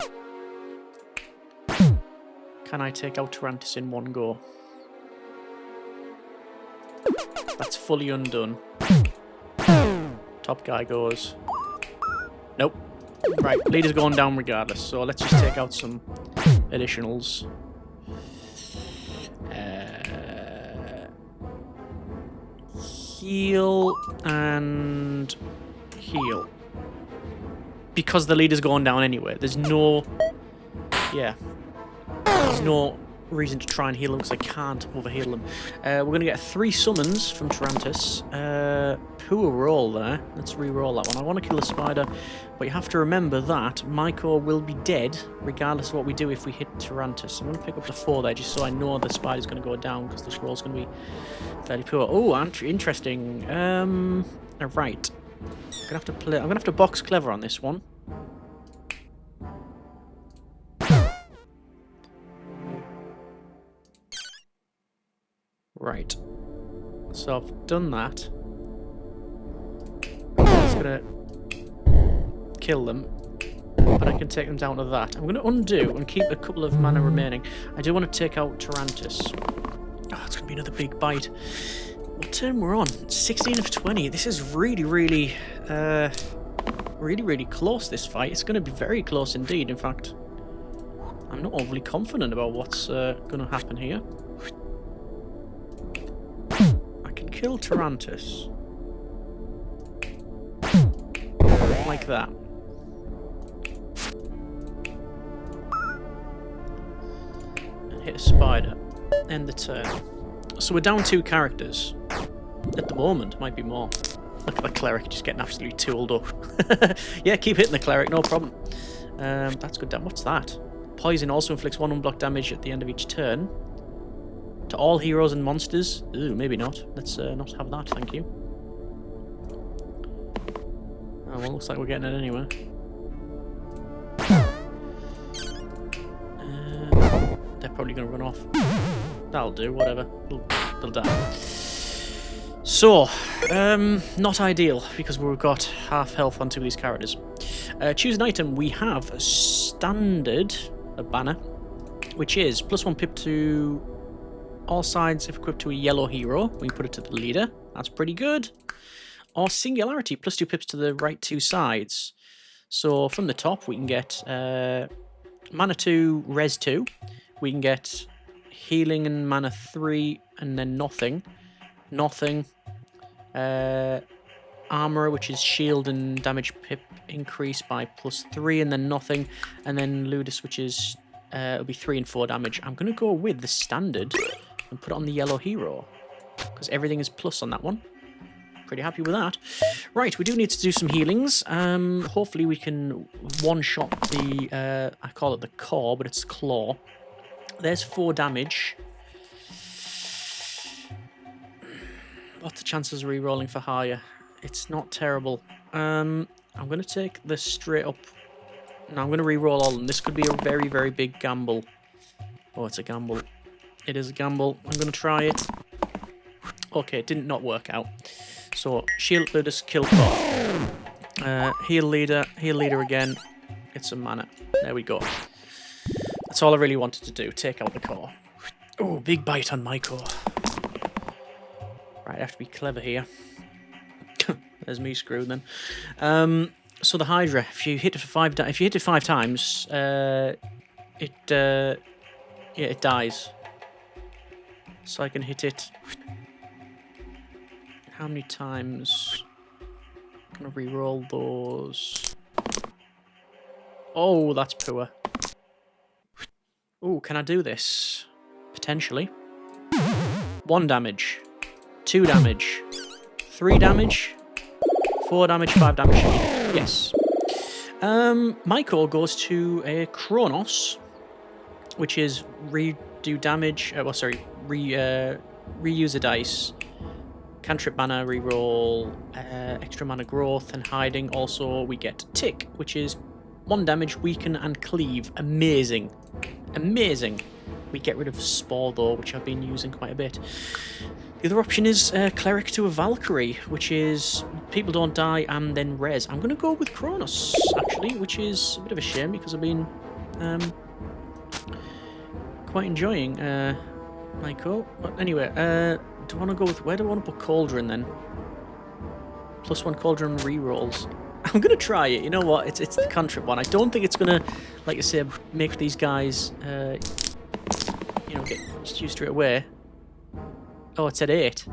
Can I take out Tarantus in one go? That's fully undone. Top guy goes. Nope. Right, leader's going down regardless, so let's just take out some additionals. Heal and heal. Because the leader's going down anyway. There's no... Yeah. There's no reason to try and heal them because I can't overheal them. We're going to get 3 summons from Tarantus. Poor roll there. Let's re-roll that one. I want to kill the spider, but you have to remember that Myco will be dead regardless of what we do if we hit Tarantus. I'm going to pick up the 4 there just so I know the spider's going to go down because this roll's going to be fairly poor. Oh, interesting. Right. I'm gonna have to box clever on this one. Right. So I've done that. It's gonna kill them, but I can take them down to that. I'm gonna undo and keep a couple of mana remaining. I do want to take out Tarantus. Oh, it's gonna be another big bite. What turn we're on? 16 of 20. This is really, really close, this fight. It's going to be very close indeed. In fact, I'm not overly confident about what's going to happen here. I can kill Tarantus. Like that. And hit a spider. End the turn. So we're down 2 characters. At the moment, might be more. Look at the cleric just getting absolutely tooled up. Yeah, keep hitting the cleric, no problem. That's good. What's that? Poison also inflicts 1 unblocked damage at the end of each turn. To all heroes and monsters. Ooh, maybe not. Let's not have that, thank you. Oh, well, looks like we're getting it anyway. They're probably going to run off. That'll do, whatever. They'll die. So, not ideal, because we've got half health on 2 of these characters. Choose an item. We have a standard, a banner, which is +1 pip to all sides if equipped to a yellow hero. We can put it to the leader. That's pretty good. Or singularity, +2 pips to the right 2 sides. So, from the top, we can get mana 2, res 2. We can get healing and mana 3, and then nothing. Nothing. Armor, which is shield and damage pip increase by +3, and then nothing. And then Ludus, which is it'll be 3 and 4 damage. I'm going to go with the standard and put it on the yellow hero because everything is plus on that one. Pretty happy with that. Right, we do need to do some healings. Hopefully we can one-shot the, I call it the core, but it's claw. There's 4 damage. What's the chances of re-rolling for higher? It's not terrible. I'm going to take this straight up. No, I'm going to re-roll all of them. This could be a very, very big gamble. Oh, it's a gamble. It is a gamble. I'm going to try it. Okay, it did not work out. So, shield Ludus, kill core. Heal leader again. Get some mana. There we go. That's all I really wanted to do. Take out the core. Oh, big bite on my core. Right, I have to be clever here. There's me screwed then. So the Hydra, if you hit it for 5 times, it dies. So I can hit it. How many times? I'm gonna re-roll those. Oh, that's poor. Oh, can I do this? Potentially. 1 damage. 2 damage. 3 damage. 4 damage, 5 damage. Yes. My core goes to a Kronos, which is redo damage. Reuse a dice. Cantrip mana, reroll, extra mana growth and hiding. Also, we get tick, which is 1 damage, weaken and cleave. Amazing. Amazing. We get rid of Spore though, which I've been using quite a bit. The other option is Cleric to a Valkyrie, which is people don't die and then res. I'm going to go with Kronos, actually, which is a bit of a shame because I've been quite enjoying Michael. But anyway, do I want to go with... Where do I want to put Cauldron then? +1 Cauldron rerolls. I'm going to try it. You know what? It's the cantrip one. I don't think it's going to, like I say, make these guys, you know, get used straight away. Oh, it said 8.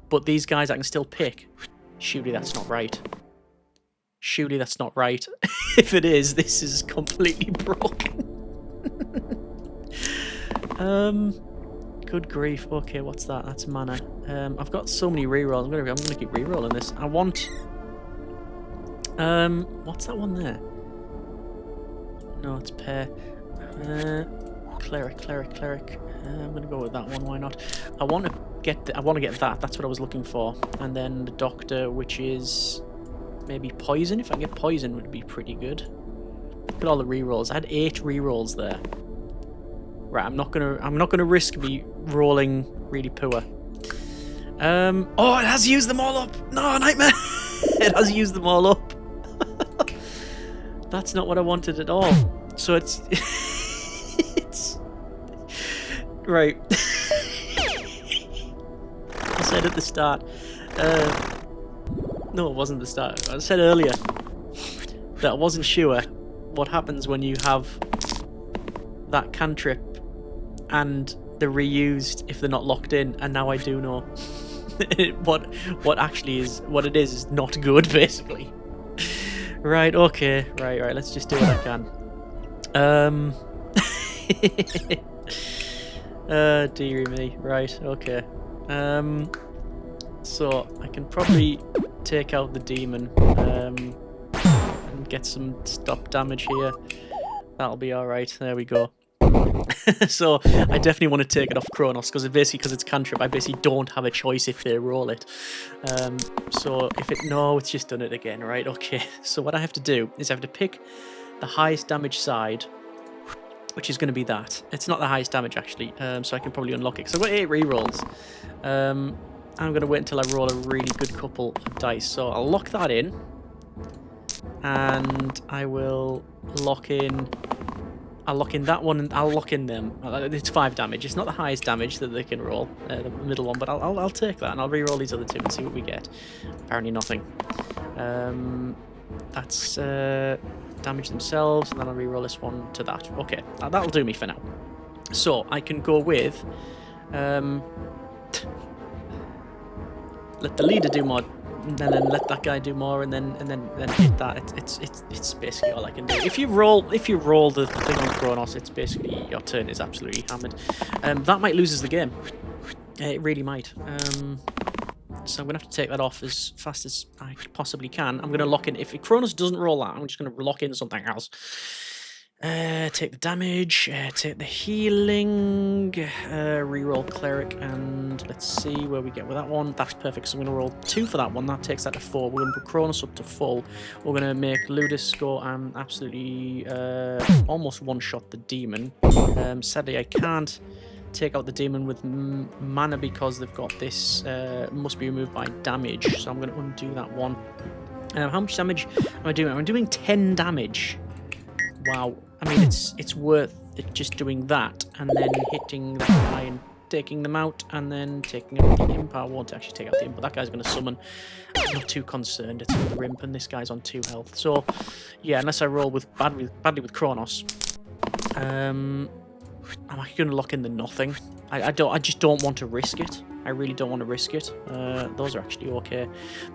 But these guys I can still pick. Surely that's not right. Surely that's not right. If it is, this is completely broken. Good grief. Okay, what's that? That's mana. I've got so many rerolls. I'm gonna keep rerolling this. I want... what's that one there? No, it's pair. Cleric. I'm gonna go with that one. Why not? I want to get that. That's what I was looking for. And then the Doctor, which is maybe poison. If I get poison, would be pretty good. Look at all the rerolls. I had 8 rerolls there. Right, I'm not gonna risk me rolling really poor. Oh, it has used them all up. No, nightmare. It has used them all up. That's not what I wanted at all. So it's it's right. I said at the start. No, it wasn't the start. I said earlier that I wasn't sure what happens when you have that cantrip and they're reused if they're not locked in, and now I do know. what actually is what it is not good, basically. Right, okay, right, let's just do what I can. Dearie me. Right, okay. So I can probably take out the demon and get some stop damage here. That'll be alright. There we go. So I definitely want to take it off Kronos because it's cantrip. I basically don't have a choice if they roll it. So if it... No, it's just done it again. Right, okay. So what I have to do is I have to pick the highest damage side, which is going to be that. It's not the highest damage, actually, so I can probably unlock it. Because I've got 8 rerolls. I'm going to wait until I roll a really good couple of dice. So I'll lock that in. And I will lock in... I'll lock in that one, and I'll lock in them. It's 5 damage. It's not the highest damage that they can roll, the middle one, but I'll take that, and I'll re-roll these other 2 and see what we get. Apparently nothing. That's damage themselves, and then I'll re-roll this one to that. Okay, that'll do me for now. So I can go with let the leader do more, and then let that guy do more, and then hit that. It's basically all I can do. If you roll the thing on Kronos, it's basically your turn is absolutely hammered. That might lose us the game. It really might. So I'm gonna have to take that off as fast as I possibly can. I'm gonna lock in. If Kronos doesn't roll that, I'm just gonna lock in something else. Take the damage, take the healing, reroll cleric, and let's see where we get with that one. That's perfect, so I'm going to roll 2 for that one. That takes that to 4. We're going to put Kronos up to full. We're going to make Ludus go and absolutely almost one-shot the demon. Sadly, I can't take out the demon with mana because they've got this must be removed by damage, so I'm going to undo that one. How much damage am I doing? I'm doing 10 damage. Wow. I mean, it's worth it just doing that, and then hitting that guy and taking them out, and then taking out the imp. I won't actually take out the imp, but that guy's going to summon. I'm not too concerned. It's with the imp, and this guy's on 2 health. So, yeah, unless I roll with badly with Kronos, I'm actually going to lock in the nothing. I just don't want to risk it. I really don't want to risk it. Those are actually okay.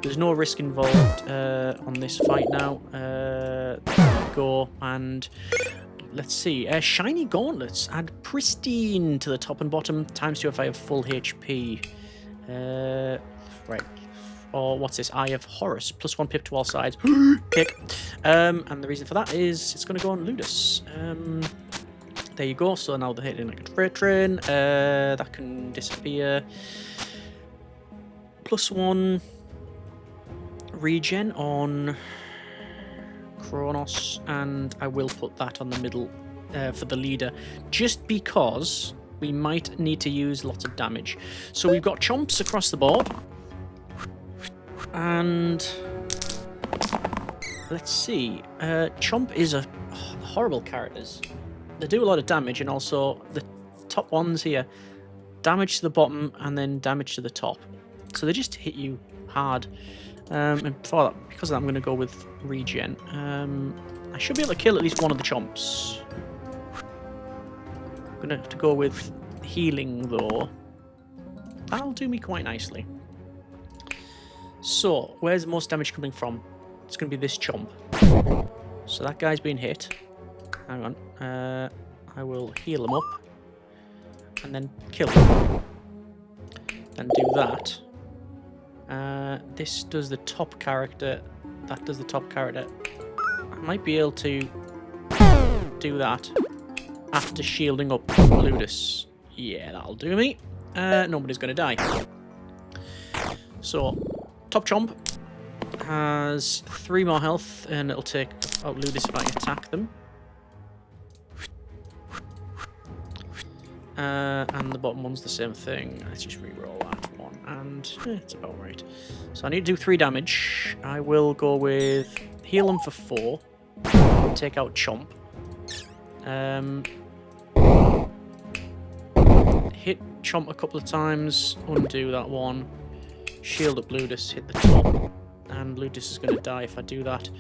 There's no risk involved on this fight now. There we go, and let's see. Shiny gauntlets. Add pristine to the top and bottom. ×2 if I have full HP. Right. Or what's this? Eye of Horus. +1 pip to all sides. Pick. And the reason for that is it's going to go on Ludus. There you go. So now they're hitting like a freight train. That can disappear. +1 regen on Kronos, and I will put that on the middle for the leader, just because we might need to use lots of damage. So we've got chomps across the board. And let's see. Chomp is horrible characters. They do a lot of damage, and also the top ones here, damage to the bottom and then damage to the top. So they just hit you hard. And for that, because of that, I'm going to go with regen. I should be able to kill at least one of the chomps. I'm going to have to go with healing, though. That'll do me quite nicely. So, where's the most damage coming from? It's going to be this chomp. So that guy's been hit. Hang on. I will heal him up. And then kill him. Then do that. This does the top character. That does the top character. I might be able to do that after shielding up Ludus. Yeah, that'll do me. Nobody's going to die. So, top chomp has 3 more health, and it'll take out Ludus if I attack them. And the bottom one's the same thing. Let's just re-roll that one, and it's about right. So I need to do 3 damage. I will go with heal him for 4. Take out Chomp. Hit Chomp a couple of times. Undo that one. Shield up Ludus. Hit the top. And Ludus is going to die if I do that.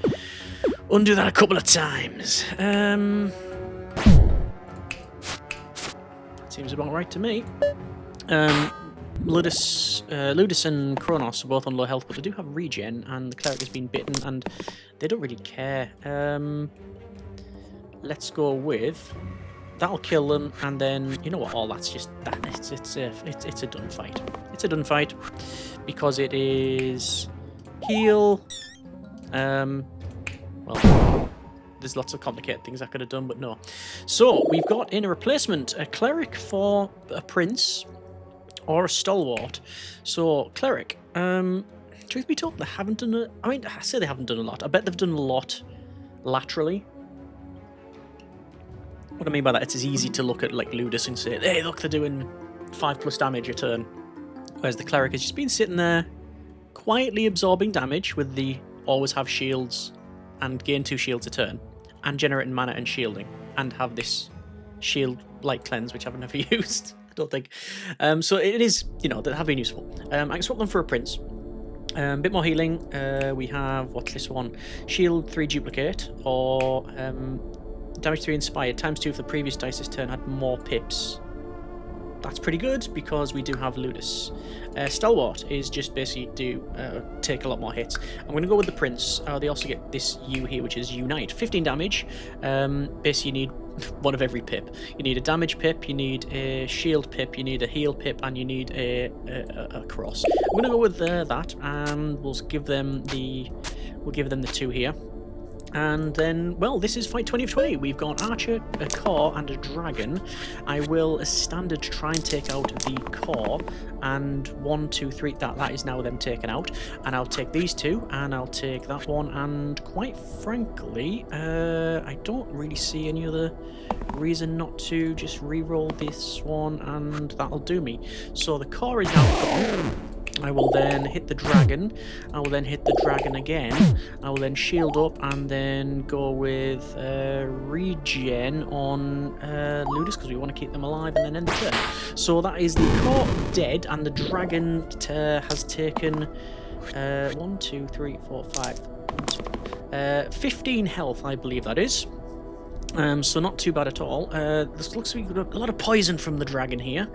Undo that a couple of times. Seems about right to me. Ludus and Kronos are both on low health, but they do have regen, and the cleric has been bitten, and they don't really care. Let's go with that'll kill them, and then you know what? All that's just that. It's a done fight. It's a done fight because it is heal. Well. There's lots of complicated things I could have done, but no. So, we've got in a replacement, a cleric for a prince, or a stalwart. So, cleric, truth be told, they haven't done a... I mean, I say they haven't done a lot. I bet they've done a lot laterally. What I mean by that, it's as easy to look at, like, Ludus and say, hey, look, they're doing 5+ damage a turn. Whereas the cleric has just been sitting there, quietly absorbing damage with the always have shields and gain 2 shields a turn, and generating mana and shielding, and have this shield light cleanse, which I've never used, I don't think. So it is, you know, that have been useful. I can swap them for a prince. A bit more healing. We have, what's this one? Shield 3 duplicate, or damage 3 inspired, ×2 for the previous dice this turn had more pips. That's pretty good because we do have Ludus. Stalwart is just basically take a lot more hits. I'm going to go with the Prince. They also get this U here, which is Unite. 15 damage. Basically, you need one of every pip. You need a damage pip, you need a shield pip, you need a heal pip, and you need a cross. I'm going to go with that, and we'll give them the 2 here. And then, well, this is fight 20 of 20. We've got Archer, a Core, and a Dragon. I will, as standard, try and take out the Core. And 1, 2, 3, that is now them taken out. And I'll take these 2, and I'll take that one. And quite frankly, I don't really see any other reason not to just re-roll this one, and that'll do me. So the Core is now gone. I will then hit the dragon. I will then hit the dragon again. I will then shield up and then go with regen on Ludus because we want to keep them alive and then end the turn. So that is the core dead, and the dragon has taken 1, 2, 3, 4, 5, 15 health, I believe that is. So not too bad at all. This looks like we've got a lot of poison from the dragon here,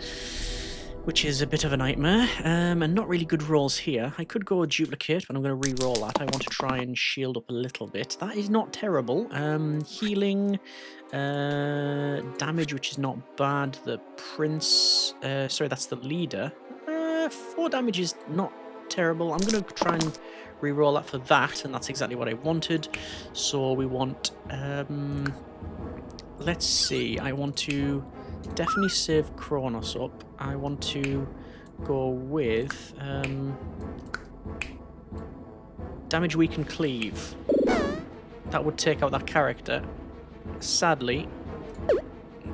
which is a bit of a nightmare, and not really good rolls here. I could go duplicate, but I'm going to re-roll that. I want to try and shield up a little bit. That is not terrible. Healing, damage, which is not bad. The prince, sorry, that's the leader. 4 damage is not terrible. I'm going to try and re-roll that for that, and that's exactly what I wanted. So we want, let's see, I want to definitely save Kronos up. I want to go with damage weaken cleave. That would take out that character. Sadly,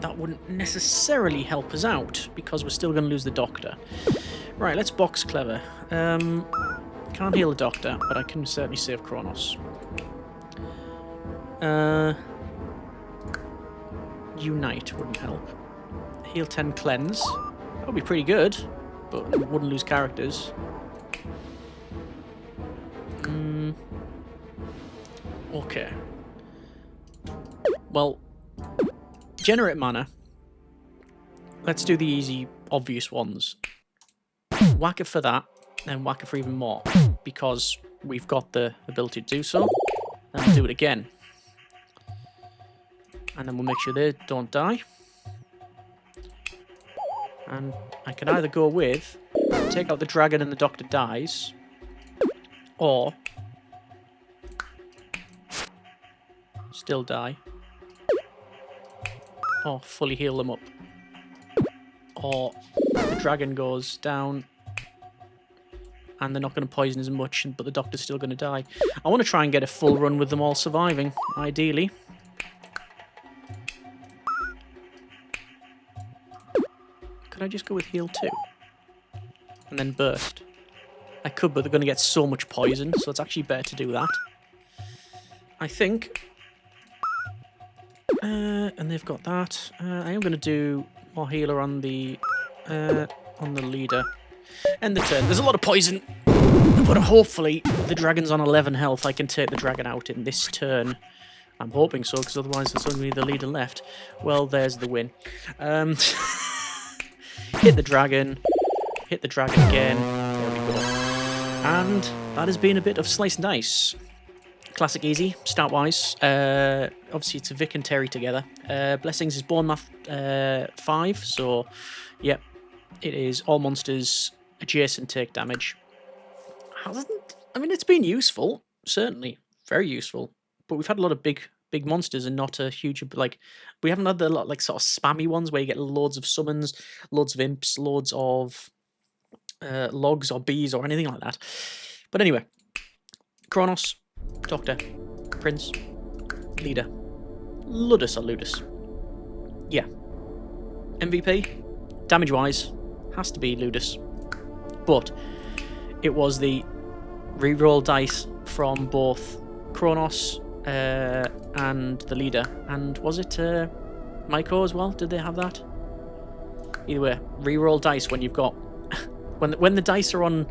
that wouldn't necessarily help us out, because we're still going to lose the doctor. Right, let's box clever. Can't heal the doctor, but I can certainly save Kronos. Unite wouldn't help. Heal 10 cleanse. That would be pretty good, but wouldn't lose characters. Okay. Well, generate mana. Let's do the easy, obvious ones. Whack it for that, then whack it for even more, because we've got the ability to do so. And we'll do it again. And then we'll make sure they don't die. And I can either go with take out the dragon and the doctor dies, or still die, or fully heal them up, or the dragon goes down and they're not going to poison as much, but the doctor's still going to die. I want to try and get a full run with them all surviving, ideally. Could I just go with heal 2? And then burst? I could, but they're going to get so much poison, so it's actually better to do that. I think. And they've got that. I am going to do more healer on the leader. End the turn. There's a lot of poison, but hopefully the dragon's on 11 health. I can take the dragon out in this turn. I'm hoping so, because otherwise there's only the leader left. Well, there's the win. Hit the dragon. Hit the dragon again. There we go. And that has been a bit of slice and dice. Classic easy, start-wise. Obviously, it's Vic and Terry together. Blessings is Born Math 5, so, yep. It is all monsters adjacent take damage. I mean, it's been useful, certainly. Very useful. But we've had a lot of big monsters and not a huge, like, we haven't had the lot, like, sort of spammy ones where you get loads of summons, loads of imps, loads of logs or bees or anything like that. But anyway, Kronos, Doctor, Prince, Leader, Ludus or Ludus. Yeah. MVP, damage-wise, has to be Ludus. But it was the reroll dice from both Kronos and the Leader. And was it Maiko as well? Did they have that? Either way, reroll dice when you've got... when the dice are on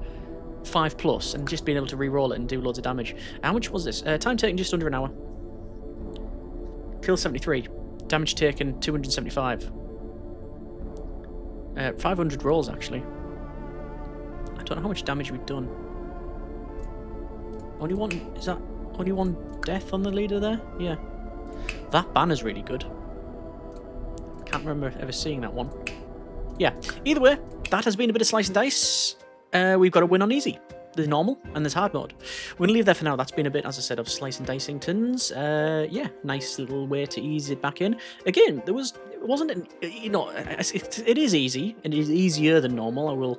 5+, and just being able to re-roll it and do loads of damage. How much was this? Time taken just under an hour. Kill 73. Damage taken 275. 500 rolls, actually. I don't know how much damage we've done. Only one... Is that only one death on the leader there? Yeah. That banner's really good. Can't remember ever seeing that one. Yeah. Either way, that has been a bit of slice and dice. We've got a win on easy. There's normal and there's hard mode. We're going to leave there for now. That's been a bit, as I said, of slice and dicingtons. Yeah, nice little way to ease it back in. Again, it wasn't, you know, it is easy, and it is easier than normal, I will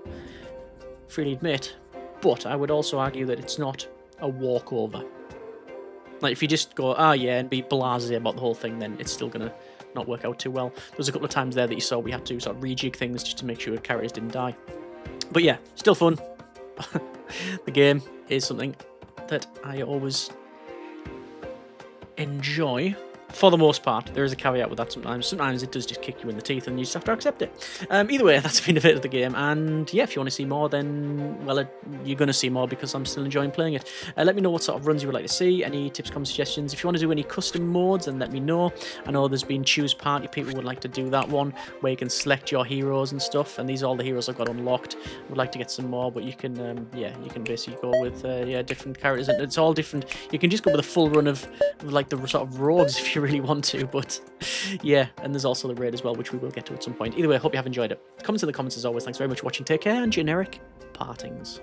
freely admit. But I would also argue that it's not a walkover. Like, if you just go, yeah, and be blasé about the whole thing, then it's still going to not work out too well. There was a couple of times there that you saw we had to sort of rejig things just to make sure characters didn't die. But yeah, still fun. The game is something that I always enjoy. For the most part, there is a caveat with that sometimes. Sometimes it does just kick you in the teeth and you just have to accept it. Either way, that's been a bit of the game. And yeah, if you want to see more, then, well, you're going to see more because I'm still enjoying playing it. Let me know what sort of runs you would like to see. Any tips, comments, suggestions. If you want to do any custom modes, then let me know. I know there's been choose party. People would like to do that one where you can select your heroes and stuff. And these are all the heroes I've got unlocked. I would like to get some more, but you can, yeah, you can basically go with, yeah, different characters. And it's all different. You can just go with a full run of, like, the sort of rogues if you really want to, but yeah, and there's also the raid as well, which we will get to at some point. Either way, I hope you have enjoyed it. Comments in the comments as always. Thanks very much for watching. Take care, and generic partings.